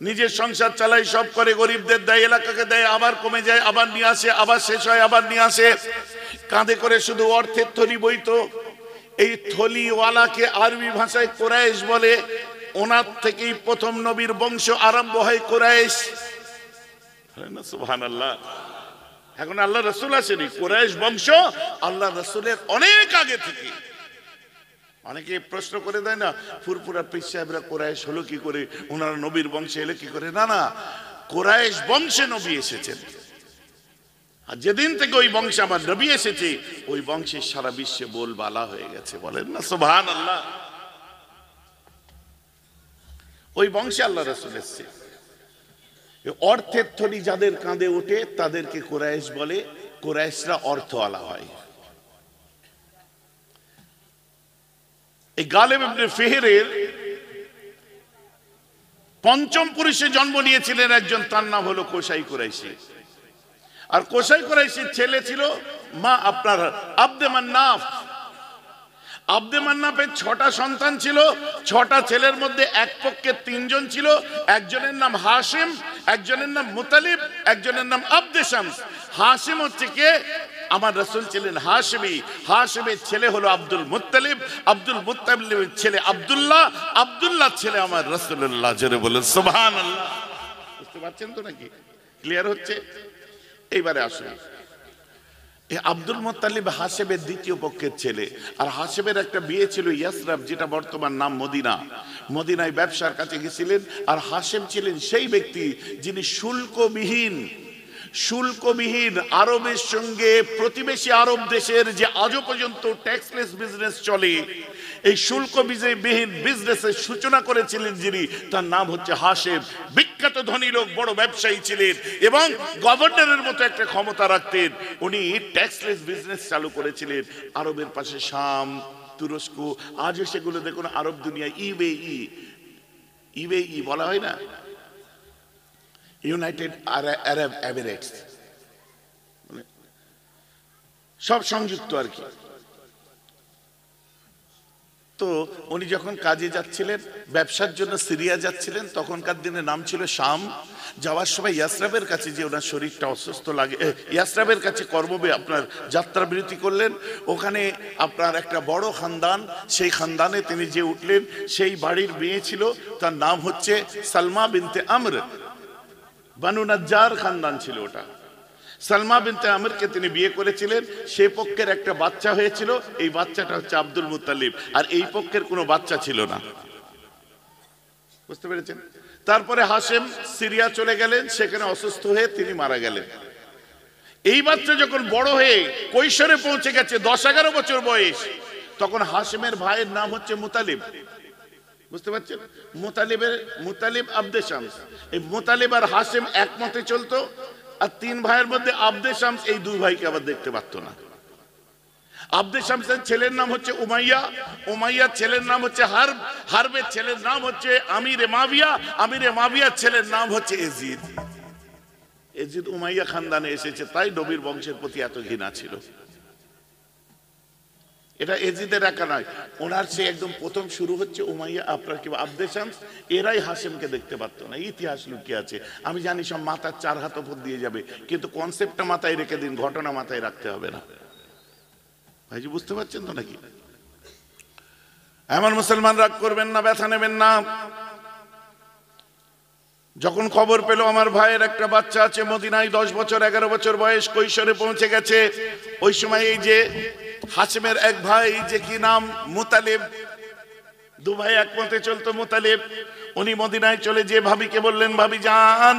নিজের সংসার চালাই, সব করে, গরিবদের দেয়, এলাকাকে দেয়, আবার কমে যায়, আবার নিয়ে আসে, আবার শেষ হয়, আবার নিয়ে আসে। কাঁধে করে শুধু অর্থের থলি বইতো। এই থলিওয়ালাকে আরবি ভাষায় কুরাইশ বলে। ওনার থেকেই প্রথম নবীর বংশ আরম্ভ হয়, কুরাইশ। সুবহানাল্লাহ। এখন আল্লাহ রাসূল আসেনি, কুরাইশ বংশ আল্লাহ রাসূলের অনেক আগে থেকে। অনেকে প্রশ্ন করে দেয় না, ফুরফুরা পীর সাহেবরা কুরাইশ হলো কি করে, ওনারা নবীর বংশে এলো কি করে? না না, কুরাইশ বংশে নবী এসেছেন। আর যেদিন থেকে ওই বংশে আমার নবী এসেছে, ওই বংশের সারা বিশ্বে বলবালা হয়ে গেছে, বলেন না সুবহানাল্লাহ। ওই বংশে আল্লাহ রাসূল এসেছে। অর্থের থলি যাদের কাঁধে ওঠে তাদেরকে কুরাইশ বলে, কুরাইশরা অর্থওয়ালা হয়। এই গালিব ইবনে ফিহিরের 5ম পুরুষে জন্ম নিয়েছিলেন একজন, তার নাম হলো কোসাই কুরাইশি। আর কোসাই কুরাইশির ছেলে ছিল মা আপনার আব্দে মান্নাফ। আব্দে মান্নাফের 6টা সন্তান ছিল। 6টা ছেলের মধ্যে এক পক্ষে 3 জন ছিল, একজনের নাম হাশিম, একজনের নাম মুতালিব, একজনের নাম আব্দে শামস। হাশিম হচ্ছে কে? আমার রাসূল ছিলেন হাশিমি। হাশিমের ছেলে হলো আব্দুল মুত্তালিব, আব্দুল মুত্তালিবের ছেলে আব্দুল্লাহ, আব্দুল্লাহ ছেলে আমার রাসূলুল্লাহ। জোরে বলেন সুবহানাল্লাহ। বুঝতে পারছেন তো নাকি? ক্লিয়ার হচ্ছে? এইবারে আসুন, এই আব্দুল মুত্তালিব হাশেমের 2য় পক্ষের ছেলে। আর হাশেমের একটা বিয়ে ছিল ইয়াসরাব, যেটা বর্তমান নাম মদিনা। মদিনায় ব্যবসার কাছে গেছিলেন। আর হাশেম ছিলেন সেই ব্যক্তি যিনি শুল্কবিহীন আরবের সঙ্গে প্রতিবেশী আরব দেশের যে আজও পর্যন্ত ট্যাক্সলেস বিজনেস চলে, এই শুল্কবিহীন বিজনেসের সূচনা করেছিলেন যিনি, তার নাম হচ্ছে হাশেম। বিখ্যাত ধনী লোক, বড় ব্যবসায়ী ছিলেন এবং গভর্নরের মতো একটা ক্ষমতা রাখতেন। উনি ট্যাক্সলেস বিজনেস চালু করেছিলেন। আরবের পাশে শাম, তুরস্ক, আজও সেগুলো দেখুন আরব দুনিয়া, ইউএই বলা হয় না, ইউনাইটেড আরব এমিরেটস, সব সংযুক্ত আর কি। তো উনি যখন কাজে যাচ্ছিলেন, ব্যবসার জন্য সিরিয়া যাচ্ছিলেন, তখনকার দিনে নাম ছিল শাম। যাওয়ার সময় ইয়াসরাবের কাছে, যে ওনার শরীরটা অসুস্থ লাগে, ইয়াসরাবের কাছে কর্মবে আপনার যাত্রাবিরতি করলেন। ওখানে আপনার একটা বড় খানদান, সেই খানদানে তিনি যে উঠলেন, সেই বাড়ির মেয়ে ছিল, তার নাম হচ্ছে সালমা বিনতে আমর, বানু নাজ্জার খানদান ছিল ওটা। সালমা বিনতে আমরকে তিনি বিয়ে করেছিলেন। সে পক্ষের একটা বাচ্চা হয়েছিল, এই বাচ্চাটা হচ্ছে আব্দুল মুত্তালিব, আর এই পক্ষের কোনো বাচ্চা ছিল না, বুঝতে পেরেছেন? তারপরে হাশেম সিরিয়া চলে গেলেন, সেখানে অসুস্থ হয়ে তিনি মারা গেলেন। এই বাচ্চা যখন বড় হয়ে কৈশোরে পৌঁছে গেছে, 10-11 বছর বয়স, তখন হাশেমের ভাইয়ের নাম হচ্ছে মুতালিব, বুঝতে পারছেন? মুতালিব আব্দে শামস। এই মুতালিব আর হাশেম একমতে চলতো, আর 3 ভাইয়ের মধ্যে আব্দে শামস এই 2 ভাইকে আবার দেখতে পারত না। আব্দে শামসের ছেলের নাম হচ্ছে উমাইয়া, উমাইয়ার ছেলের নাম হচ্ছে হারব, হারবের ছেলের নাম হচ্ছে আমিরে মাবিয়া, আমিরে মাবিয়ার ছেলের নাম হচ্ছে এজিদ। এজিদ উমাইয়া খানদানে এসেছে, তাই নবীর বংশের প্রতি এত ঘৃণা ছিল। এটা এজিদের একা নয়, ওনার সে একদম প্রথম শুরু হচ্ছে উমাইয়া, আপনার কি আব্দে শামস, এরাই হাশেমকে দেখতে পারতো না। ইতিহাস লুকিয়ে আছে, আমি জানি সব মাথার 4 হাত উপর দিয়ে যাবে, কিন্তু কনসেপ্টটা মাথায় রেখে দিন, ঘটনা মাথায় রাখতে হবে না। ভাইজি বুঝতে পারছেন তো নাকি? এমন মুসলমান রাগ করবেন না, ব্যথা নেবেন না। যখন খবর পেল আমার ভাইয়ের একটা বাচ্চা আছে মদিনায়, 10 বছর 11 বছর বয়স, কৈশোরে পৌঁছে গেছে, ওই সময় এই যে হাশেমের এক ভাই, যে কি নাম মুতালিব, 2 ভাই একমতে চলতো। মুতালিব উনি মদিনায় চলে যে ভাবিকে বললেন, ভাবি জান,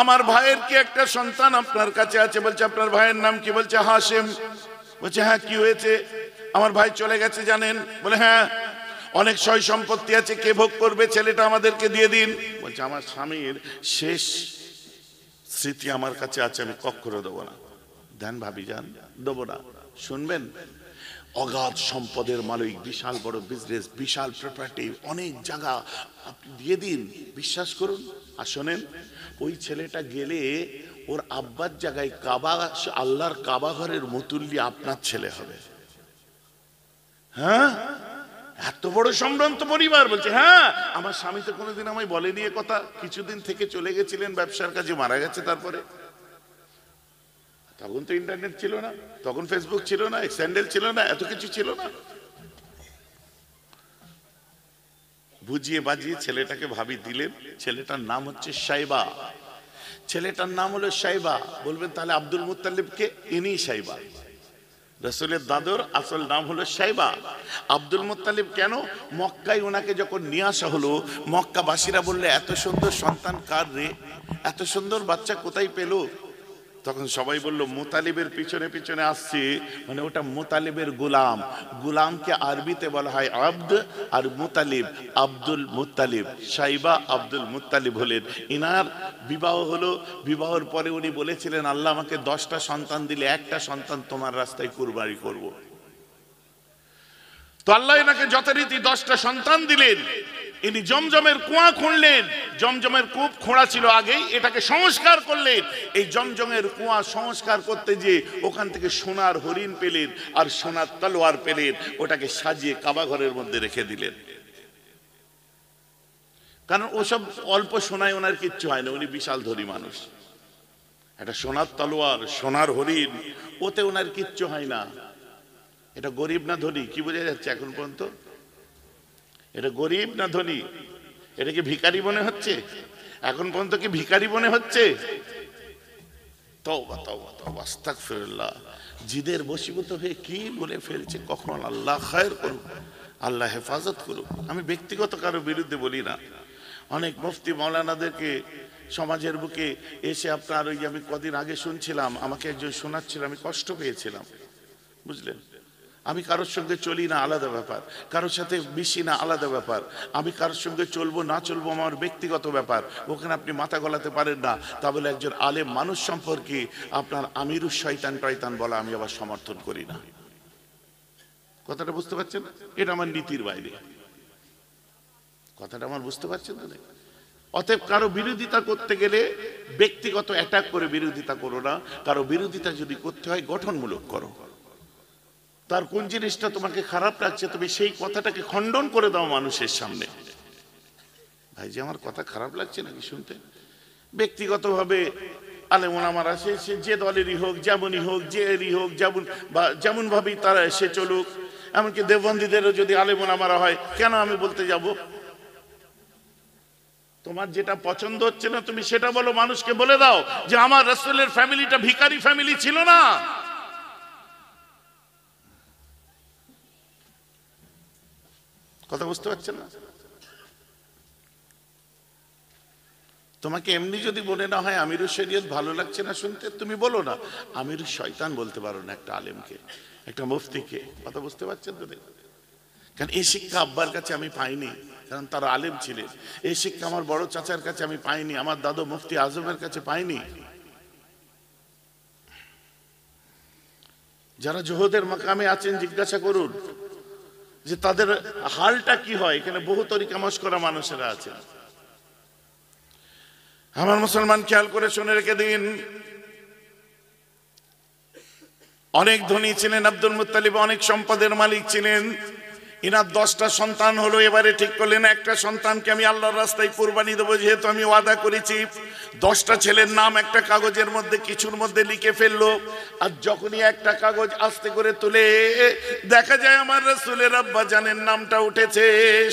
আমার ভাইয়ের কি একটা সন্তান আপনার কাছে আছে? বলছে আপনার ভাইয়ের নাম কি? বলছে হাশেম। বলছে হ্যাঁ, কি হয়েছে? আমার ভাই চলে গেছে জানেন? বলে হ্যাঁ, অনেক সয় সম্পত্তি আছে, কে ভোগ করবে? ছেলেটা আমাদেরকে দিয়ে দিন। বলছে আমার স্বামীর শেষ স্মৃতি আমার কাছে আছে, আমি কখনো দেবো না। দেন ভাবি যান, দেবো না। শুনবেন, অগাধ সম্পদের মালিক, বিশাল বড় বিজনেস, বিশাল প্রপার্টি, অনেক জায়গা, আপনি দিয়ে দিন, বিশ্বাস করুন। আর শোনেন, ওই ছেলেটা গেলে ওর আব্বার জায়গায় কাবা, আল্লাহর কাবা ঘরের মুতুল্লি আপনার ছেলে হবে। হ্যাঁ, এত বড় সম্ভ্রান্ত পরিবার। বলছে হ্যাঁ, আমার স্বামী তো কোনোদিন আমায় বলেনি এ কথা, কিছুদিন থেকে চলে গেছিলেন ব্যবসার কাজে, মারা গেছে। তারপরে তখন তো ইন্টারনেট ছিল না, তখন ফেসবুক ছিল না, স্যান্ডেল ছিল না, এত কিছু ছিল না। বুঝিয়ে বাজিয়ে ছেলেটাকে ভাবি দিলেন। ছেলেটার নাম হচ্ছে সাইবা, ছেলেটার নাম হলো সাইবা। বলবেন তাহলে আব্দুল মুত্তালিবকে? ইনি সাইবা, রাসূলের দাদুর আসল নাম হলো সাইবা। আব্দুল মুত্তালিব কেন? মক্কায় ওনাকে যখন নিয়ে আসা হলো, মক্কাবাসীরা বললে এত সুন্দর সন্তান কার রে, এত সুন্দর বাচ্চা কোথায় পেল? তখন সবাই বলল মুতালিবের পিছনে পিছনে আসছে, মানে ওটা মুতালিবের গোলাম। গোলামকে আরবিতে বলা হয় আব্দ, আর Muttalib Abdul Muttalib. Saiba Abdul Muttalib হলেন। ইনার বিবাহ হলো, বিবাহের পরে উনি বলেছিলেন, আল্লাহ আমাকে 10টা সন্তান দিলে একটা সন্তান তোমার রাস্তায় কুরবানি করব। তো আল্লাহ এনাকে যথারীতি 10টা সন্তান দিলেন। ইনি জমজমের কুয়া খুঁড়লেন। জমজমের কূপ খোঁড়া ছিল আগেই, এটাকে সংস্কার করলেন। এই জমজমের কুয়া সংস্কার করতে যে ওখান থেকে সোনার হরিণ পেলেন আর সোনার তলোয়ার পেলেন, ওটাকে সাজিয়ে কাবা ঘরের মধ্যে রেখে দিলেন। কারণ ওসব অল্প সোনায় ওনার কিচ্ছু হয় না, উনি বিশাল ধনী মানুষ। এটা সোনার তলোয়ার, সোনার হরিণ, ওতে ওনার কিচ্ছু হয় না। এটা গরিব না ধনী কি বোঝা যাচ্ছে এখন পর্যন্ত? এটা গরিব না ধনী? এটা কি ভিখারি মনে হচ্ছে এখন পর্যন্ত? কি ভিখারি মনে হচ্ছে? তওবা তওবা তওবা, আস্তাগফিরুল্লাহ। জিদের বশীভূত হয়ে কি বলে ফেলছে কখন! আল্লাহ খায়ের করুক, আল্লাহ হেফাজত করুক। আমি ব্যক্তিগত কারো বিরুদ্ধে বলি না। অনেক মুফতি মাওলানাদেরকে সমাজের বুকে এসে আপনার ওই, আমি কদিন আগে শুনছিলাম, আমাকে একজন শোনাচ্ছিল, আমি কষ্ট পেয়েছিলাম, বুঝলেন। আমি কারোর সঙ্গে চলি না, আলাদা ব্যাপার। কারোর সাথে মিশি না, আলাদা ব্যাপার। আমি কারোর সঙ্গে চলবো না চলবো আমার ব্যক্তিগত ব্যাপার, ওখানে আপনি মাথা গলাতে পারেন না। তা বলে একজন আলেম মানুষ সম্পর্কে আপনার আমিরুশ শয়তান টয়তান বলা আমি আবার সমর্থন করি না। কথাটা বুঝতে পারছেন? এটা আমার নীতির বাইরে। কথাটা আমার বুঝতে পারছেন তো? অতএব কারো বিরোধিতা করতে গেলে ব্যক্তিগত অ্যাটাক করে বিরোধিতা করো না। কারো বিরোধিতা যদি করতে হয় গঠনমূলক করো। তার কোন জিনিসটা তোমাকে খারাপ লাগছে তুমি সেই কথাটাকে খণ্ডন করে দাও মানুষের সামনে। ভাই যে আমার কথা খারাপ লাগছে নাকি শুনতে? ব্যক্তিগতভাবে আলেম ওলামারা সে যে দলেরই হোক, যেমনই হোক, যে এরই হোক, যেমন ভাবেই তারা সে চলুক, এমনকি দেওবন্দীদেরও যদি আলেম ওলামারা হয়, কেন আমি বলতে যাব? তোমার যেটা পছন্দ হচ্ছে না তুমি সেটা বলো, মানুষকে বলে দাও যে আমার রাসূলের ফ্যামিলিটা ভিখারি ফ্যামিলি ছিল না। কথা বুঝতে পারছেন না? তোমাকে এমনি যদি বলে না হয় আমিরুশ শরীয়ত ভালো লাগছে না শুনতে, তুমি বলো না আমিরুশ শয়তান বলতে পারো না একটা আলেমকে, একটা মুফতিকে। কথা বুঝতে পারছেন তো? কারণ এই শিক্ষা আব্বার কাছে আমি পাইনি, কারণ তারা আলেম ছিলেন। এই শিক্ষা আমার বড় চাচার কাছে আমি পাইনি, আমার দাদু মুফতি আজমের কাছে পাইনি। যারা জোহদের মাকামে আছেন জিজ্ঞাসা করুন যে তাদের হালটা কি হয়। এখানে বহু তরিকা মশকরা মানুষেরা আছেন। আমার মুসলমান খেয়াল করে শুনে রেখে দিন, অনেক ধনী ছিলেন আব্দুল মুত্তালিব, অনেক সম্পদের মালিক ছিলেন। ইনার 10টা সন্তান হলো। এবারে ঠিক করলেন একটা সন্তানকে আমি আল্লাহর রাস্তায় কুরবানি দেবো, যেহেতু আমি ওয়াদা করেছি। 10টা ছেলের নাম একটা কাগজের মধ্যে কিছুর মধ্যে লিখে ফেললো। আর যখনই একটা কাগজ আস্তে করে তুলে দেখা যায় আমার রাসূলের আব্বা জানের নামটা উঠেছে,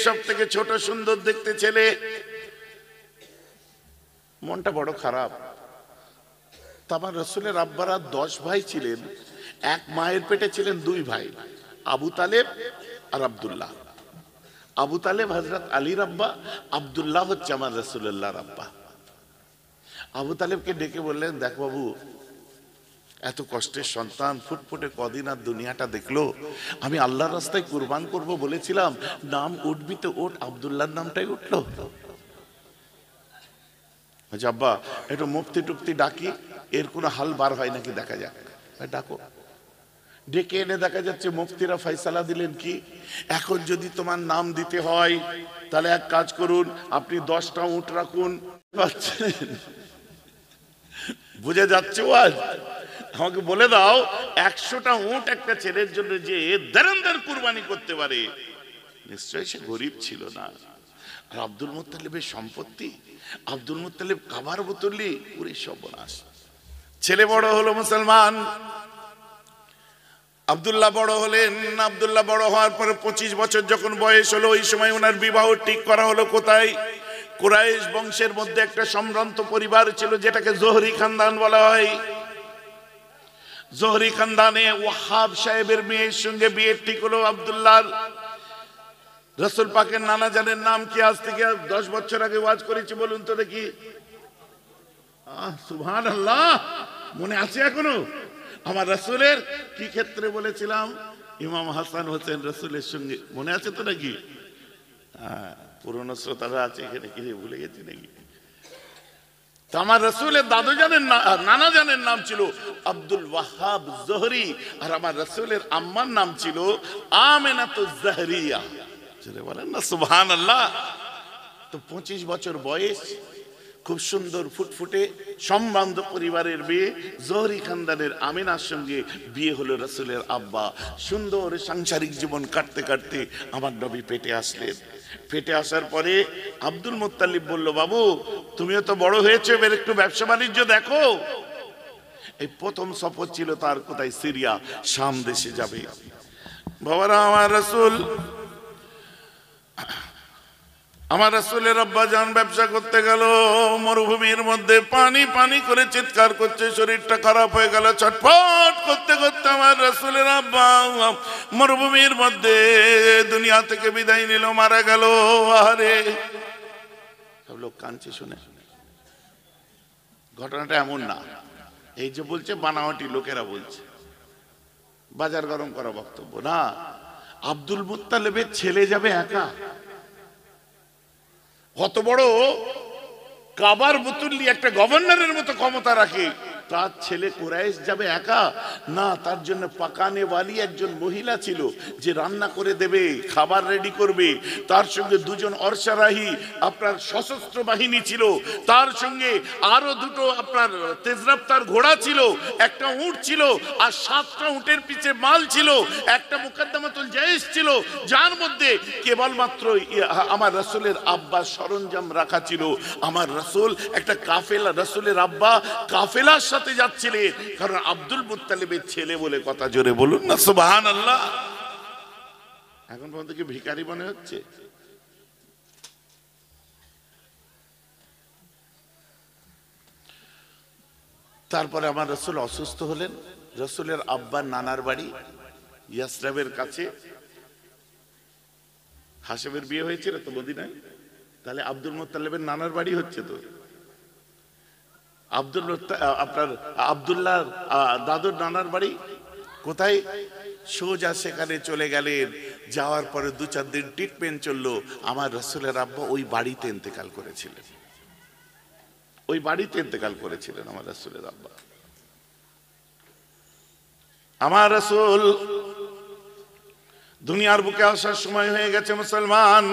সব থেকে ছোট সুন্দর দেখতে ছেলে। মনটা বড় খারাপ। তা আমার রাসূলের আব্বারা 10 ভাই ছিলেন, এক মায়ের পেটে ছিলেন 2 ভাই, আবু তালেব আর আব্দুল্লাহ। আবু তালেব হযরত আলীর আব্বা, আব্দুল্লাহ হচ্ছে আমার রাসূলুল্লাহর আব্বা। আবু তালেবকে ডেকে বললেন, দেখ বাবু, এত কষ্টের সন্তান ফুটফুটে কদিন আর দুনিয়াটা দেখলো, আমি আল্লাহর রাস্তায় কুরবান করব বলেছিলাম, নাম উঠবি তো ওঠ, আব্দুল্লাহর নামটাই উঠলো। আব্বা একটু মুফতি টুফতি ডাকি, এর কোনো হাল বার হয় নাকি দেখা যাক। ডাকো। ডেকে এনে দেখা যাচ্ছে মুফতিরা ফয়সালা দিলেন কি, এখন যদি তোমার নাম দিতে হয় তাহলে এক কাজ করুন, আপনি 10টা উট রাখুন। বুঝে যাচ্ছে আজ? আমাকে বলে দাও 100টা উট একটা ছেলের জন্য যে দারান্দার কুরবানি করতে পারে, নিশ্চয়ই সে গরিব ছিল না। আর আব্দুল মুত্তালিবের সম্পত্তি, আব্দুল মুত্তালিব কাবার বোতলি, পুরো সর্বনাশ। ছেলে বড় হলো মুসলমান, আব্দুল্লাহ বড় হলেন। আব্দুল্লাহ বড় হওয়ার পরে 25 বছর যখন বয়স হলো, ওই সময় ওনার বিবাহ ঠিক করা হলো কোথায়? কুরাইশ বংশের মধ্যে একটা সম্ভ্রান্ত পরিবার ছিল যেটাকে জোহরি খানদান বলা হয়। জোহরি খানদানে ওয়াহাব সাহেবের মেয়ের সঙ্গে বিয়ে ঠিক হলো আব্দুল্লাহর। রাসূল পাকের নানা জানের নাম কি? আজ থেকে 10 বছর আগে ওয়াজ করেছি, বলুন তো দেখি। সুবহানাল্লাহ, মনে আছে এখনো? আমার রাসূলের কি ক্ষেত্রে বলেছিলাম? ইমাম হাসান হোসেন রাসূলের সঙ্গে, মনে আছে তো নাকি? পুরনো শ্রোতারা আছে এখানে, কি ভুলে গেছি নাকি? তো আমার রাসূলের দাদু জানের নানা জানের নাম ছিল আব্দুল ওয়াহাব জোহরি, আর আমার রাসূলের আম্মার নাম ছিল আমিনাতুজ জাহরিয়া। জোরে বলেন না সুবহানাল্লাহ। তো 25 বছর বয়স, খুব সুন্দর ফুটফুটে সম্ভ্রান্ত পরিবারের বিয়ে, জোহরি খানদানের আমিনার সঙ্গে বিয়ে হলো রাসূলের আব্বা। সুন্দর সাংসারিক জীবন কাটতে কাটতে আমার নবী পেটে আসলেন। পেটে আসার পরে আব্দুল মুত্তালিব বলল, বাবু তুমিও তো বড় হয়েছো, এবার একটু ব্যবসা বাণিজ্য দেখো। এই প্রথম সফর ছিল তার কোথায়? সিরিয়া, শাম দেশে যাবে। বাবারা, আমার রাসূলের আব্বা জান ব্যবসা করতে গেল, মরুভূমির মধ্যে পানি পানি করে চিৎকার করছে, শরীরটা খারাপ হয়ে গেল। ছটফট করতে করতে আমার রাসূলের আব্বা মরুভূমির মধ্যে দুনিয়া থেকে বিদায় নিল, মারা গেল। আরে সব লোক কাঁদছে শুনে। ঘটনাটা এমন না, এই যে বলছে বানাওয়াটি লোকেরা বলছে, বাজার গরম করা বক্তব্য না। আব্দুল মুত্তালিবের ছেলে যাবে একা, কত বড় কাবার বুতুল্লি একটা গভর্নরের মতো ক্ষমতা রাখে, তার ছেলে কুরাইশ যাবে একা? না, তার জন্য পাকানে ওয়ালি একজন মহিলা ছিল যে রান্না করে দেবে, খাবার রেডি করবে। তার সঙ্গে দুজন অর্শারাহী আপনার সশস্ত্র বাহিনী ছিল, তার সঙ্গে আরো দুটো আপনার তেজরাফতার ঘোড়া ছিল, একটা উট ছিল, আর 7টা উটের পিছে মাল ছিল, একটা মুকদ্দমাতুল জায়েশ ছিল, যার মধ্যে কেবলমাত্র আমার রাসূলের আব্বা সরঞ্জাম রাখা ছিল। আমার রাসূল একটা কাফেলা, রাসূলের আব্বা কাফেলার সাথে যাচ্ছিলেন, কারণ আব্দুল মুত্তালিবের ছেলে বলে কথা। জোরে বলুন না সুবহানাল্লাহ। এখন পর্যন্ত কি ভিখারি মনে হচ্ছে? তারপরে আমার রাসূল অসুস্থ হলেন। রাসূলের আব্বার নানার বাড়ি ইয়াসরাবের কাছে। হাশেমের বিয়ে হয়েছিল তো মদিনায়, তাহলে আব্দুল মুত্তালিবের নানার বাড়ি হচ্ছে তো। আপনার আব্দুল্লাহ দাদুর নানার বাড়ি কোথায়? সোজা সেখানে চলে গেলেন। যাওয়ার পরে 2-4 দিন ট্রিটমেন্ট চললো। আমার রাসূলের আব্বা ওই বাড়িতে ইন্তেকাল করেছিলেন, ওই বাড়িতে ইন্তেকাল করেছিলেন আমার রাসূলের আব্বা। আমার রাসূল দুনিয়ার বুকে আসার সময় হয়ে গেছে মুসলমান।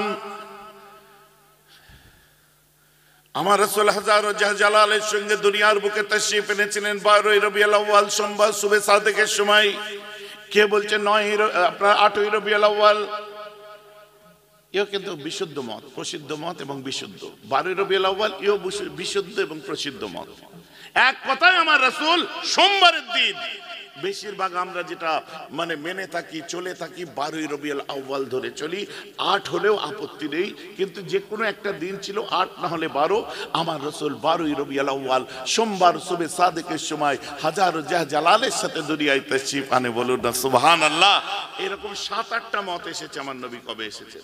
আমার রাসূল হাজারো জালালের সঙ্গে দুনিয়ার বুকে তাশরীফ এনেছিলেন 12 রবিউল আউয়াল সোমবার সুবে সাদেকের সময়। কে বলছে 8 রবিউল আউয়াল? এও কিন্তু বিশুদ্ধ মত, প্রসিদ্ধ মত এবং বিশুদ্ধ। 12 রবিউল আউয়াল এও বিশুদ্ধ এবং প্রসিদ্ধ মত। এক কথায় আমার রাসূল সোমবারের দিন, বেশিরভাগ আমরা যেটা মানে মেনে থাকি, চলে থাকি, 12 রবিউল আউয়াল ধরে চলি। 8 হলেও আপত্তি নেই, কিন্তু যে কোনো একটা দিন ছিল, 8 না হলে 12। আমার রাসূল 12 রবিউল আউয়াল সোমবার সুবে সাদেকের সময় হাজারো জালালের সাথে দুনিয়ায় তাশরীফ আনে। বলুন না সুবহানাল্লাহ। এরকম 7-8টা মত এসেছে। আমার নবী কবে এসেছে?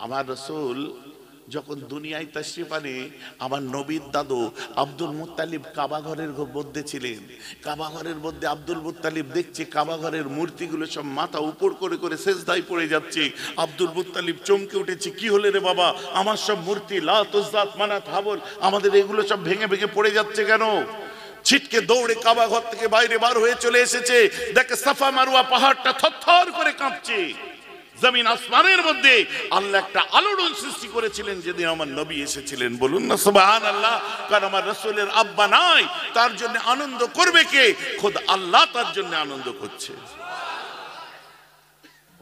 আমার রাসূল যখন দুনিয়ায় তাশরীফ আনে, আমার নবীর দাদু আব্দুল মুত্তালিব কাবা ঘরের মধ্যে ছিলেন। কাবা ঘরের মধ্যে আব্দুল মুত্তালিব দেখছে কাবা ঘরের মূর্তিগুলো সব মাথা উপর করে করে সেজদায় পড়ে যাচ্ছে। আব্দুল মুত্তালিব চমকে উঠেছে, কি হলে রে বাবা, আমার সব মূর্তি লাত উজ্জাত মানাত হাবল, আমাদের এগুলো সব ভেঙে ভেঙে পড়ে যাচ্ছে কেন? ছিটকে দৌড়ে কাবা ঘর থেকে বাইরে বার হয়ে চলে এসেছে, দেখে সাফা মারওয়া পাহাড়টা থরথর করে কাঁপছে। জমিন আসমানের মধ্যে আল্লাহ একটা আলোড়ন সৃষ্টি করেছিলেন যেদিন আমার নবী এসেছিলেন। বলুন না সুবহানাল্লাহ। কারণ আমার রাসূলের আব্বা নাই, তার জন্য আনন্দ করবে কে? খোদ আল্লাহ তার জন্য আনন্দ করছে।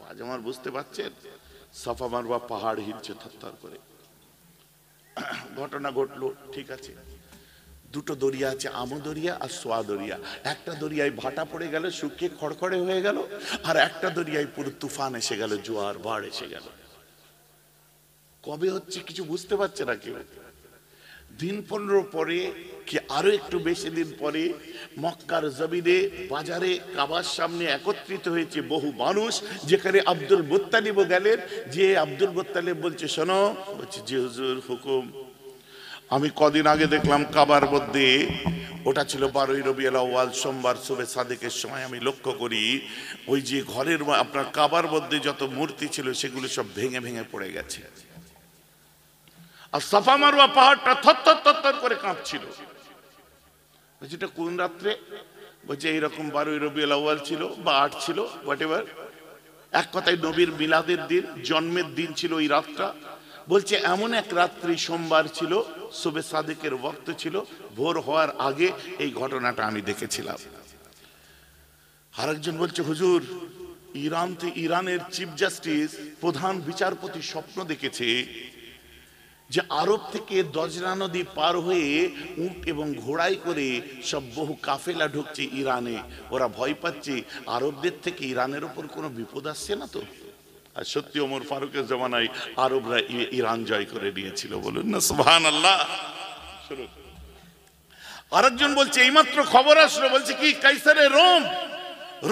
আজ আমার বুঝতে পারছেন, সাফা মারওয়া পাহাড় হিলছে থরথর করে। ঘটনা ঘটলো, ঠিক আছে। দুটো দরিয়া আছে, আমো দরিয়া আর সোয়া দরিয়া। একটা দরিয়ায় ভাটা পড়ে গেল, শুকিয়ে খড়খড়ে হয়ে গেল, আর একটা দরিয়ায় পুরো তুফান এসে গেল, জোয়ার বাড় এসে গেল। কবে হচ্ছে কিছু বুঝতে পারছে না কেউ। দিন 15 পরে কি আরো একটু বেশি দিন পরে মক্কার জমিনে বাজারে কাবার সামনে একত্রিত হয়েছে বহু মানুষ, যেখানে আব্দুল মুত্তালিবও গেলেন। যে আব্দুল মুত্তালিব বলছে, শোনো, বলছে জি হুজুর হুকুম। আমি কদিন আগে দেখলাম কাবার মধ্যে, ওটা ছিল 12 রবিউল আউয়াল সোমবার সুবে সাদেকের সময়, আমি লক্ষ্য করি ওই যে ঘরের আপনার কাবার মধ্যে যত মূর্তি ছিল সেগুলো সব ভেঙে ভেঙে পড়ে গেছে, আর সাফা মারওয়া পাহাড়টা থরথর থরথর করে কাঁপছিল। বলছে এটা কোন রাত্রে? বলছে এইরকম 12 রবিউল আউয়াল ছিল বা 8 ছিল, হোয়াট এভার। এক কথায় নবীর মিলাদের দিন, জন্মের দিন ছিল ওই রাতটা। বলছে এমন এক রাত্রি সোমবার ছিল, সুবে সাদেকের ওয়াক্ত ছিল, ভোর হওয়ার আগে এই ঘটনাটা আমি দেখেছিলাম। আরেকজন বলছে হুজুর, ইরানের চিফ জাস্টিস, প্রধান বিচারপতি স্বপ্ন দেখেছে যে আরব থেকে দজরা নদী পার হয়ে উট এবং ঘোড়ায় করে সব বহু কাফেলা ঢুকছে ইরানে। ওরা ভয় পাচ্ছে আরবদের থেকে ইরানের উপর কোনো বিপদ আসছে না তো। আর সত্যি ওমর ফারুকের জমানায় আরবরা ইরান জয় করে নিয়েছিল। বলুন না সুবহানাল্লাহ। আরেকজন বলছে এইমাত্র খবর আসলো, বলছে কি কাইসারে রোম,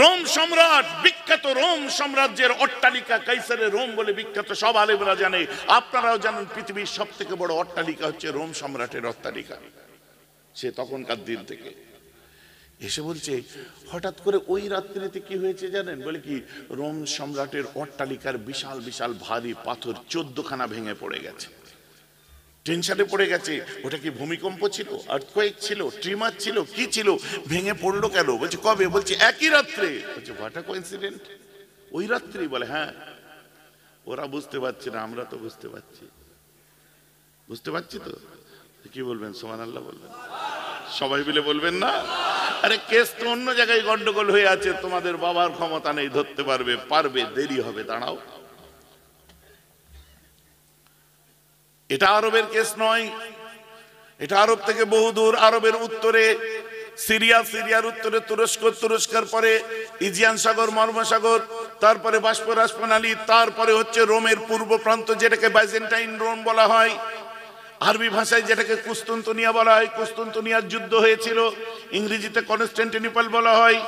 রোম সম্রাট, বিখ্যাত রোম সাম্রাজ্যের অট্টালিকা কাইসারে রোম বলে বিখ্যাত, সব আলেমরা জানে, আপনারাও জানেন, পৃথিবীর সব থেকে বড় অট্টালিকা হচ্ছে রোম সম্রাটের অট্টালিকা। সে তখনকার দিন থেকে এসে বলছে হঠাৎ করে ওই রাত্রিতে কি হয়েছে জানেন? বলে কি রোম সম্রাটের অট্টালিকার বিশাল বিশাল ভারী পাথর 14খানা ভেঙে পড়ে গেছে। টেনশনে পড়ে গেছে। ওটা কি ভূমিকম্প ছিল, আর্থকোয়েক ছিল, ট্রিমার ছিল, কি ছিল, ভেঙে পড়লো কেন? বলছে কবে? বলছে একই রাত্রে। বলছে হোয়াট আ কোইন্সিডেন্ট, ওই রাত্রেই? বলে হ্যাঁ। ওরা বুঝতে পারছে না, আমরা তো বুঝতে পারছি। বুঝতে পারছি তো? কি বলবেন? সুবহানাল্লাহ বলবেন, সবাই মিলে বলবেন না? আরে কেস তো অন্য জায়গায় গন্ডগোল হয়ে আছে, তোমাদের বাবার ক্ষমতা নেই ধরতে পারবে, দেরি হবে, দাঁড়াও। এটা আরবের কেস নয়, এটা আরব থেকে বহু দূর। আরবের উত্তরে সিরিয়া, সিরিয়ার উত্তরে তুরস্ক, তুরস্কের পরে ইজিয়ান সাগর, মর্মসাগর, তারপরে বাষ্পরাসপ্রণালী, তারপরে হচ্ছে রোমের পূর্ব প্রান্ত, যেটাকে বাইজেন্টাইন রোম বলা হয়। আরবি ভাষায় যেটাকে কুস্তুনতুনিয়া বলা হয়, কুস্তুনতুনিয়ার যুদ্ধ হয়েছিল। ইংরেজিতে কনস্ট্যান্টিনোপল বলা হয়।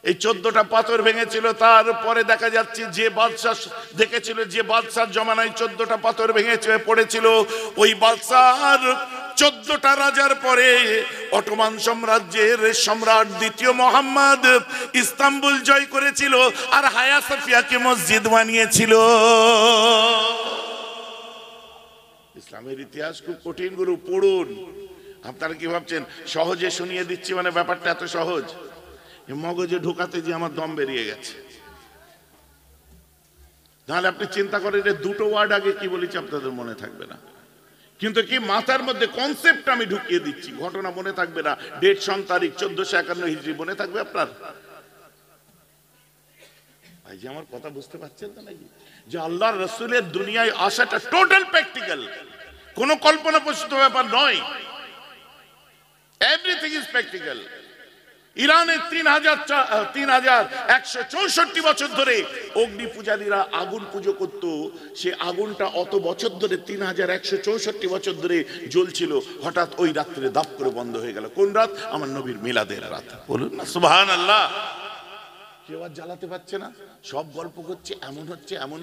এই 14টা পাথর ভেঙেছিল। তারপরে দেখা যাচ্ছে যে বাদশাহ দেখেছিল, যে বাদশার জমানায় 14টা পাথর ভেঙেছে পড়েছিল, ওই বাদশার 14টা রাজার পরে অটোমান সাম্রাজ্যের সম্রাট দ্বিতীয় মোহাম্মদ ইস্তাম্বুল জয় করেছিল আর হায়া সোফিয়াকে মসজিদ বানিয়েছিল। ইসলামের ইতিহাস খুব কঠিন গুরু, পড়ুন। আপনারা কি ভাবছেন সহজে শুনিয়ে দিচ্ছি মানে ব্যাপারটা এত সহজ? মগজে ঢোকাতে যে আমার দম বেরিয়ে গেছে। তাহলে আপনি চিন্তা করেন, দুটো ওয়ার্ড আগে কি বলেছি আপনাদের মনে থাকবে না, কিন্তু কি মাথার মধ্যে কনসেপ্ট আমি ঢুকিয়ে দিচ্ছি, ঘটনা মনে থাকবে না, ডেট সন তারিখ 1451 হিজরি মনে থাকবে আপনার? ভাই যে আমার কথা বুঝতে পারছেন তো নাকি? যে আল্লাহর রাসূলের দুনিয়ায় আসাটা টোটাল প্র্যাকটিক্যাল, কোনো কল্পনা প্রসূত ব্যাপার নয়। Everything is practical. ইরানে 3164 বছর ধরে অগ্নি পূজারীরা আগুন পুজো করত। সে আগুনটা অত বছর ধরে 3164 বছর ধরে জ্বলছিল, হঠাৎ ওই রাত্রে দাপ করে বন্ধ হয়ে গেল। কোন রাত? আমার নবীর মিলাদের রাত। বলুন না সুবহানাল্লাহ। কেউ আর জ্বালাতে পারছে না, সব গল্প করছে, এমন হচ্ছে, এমন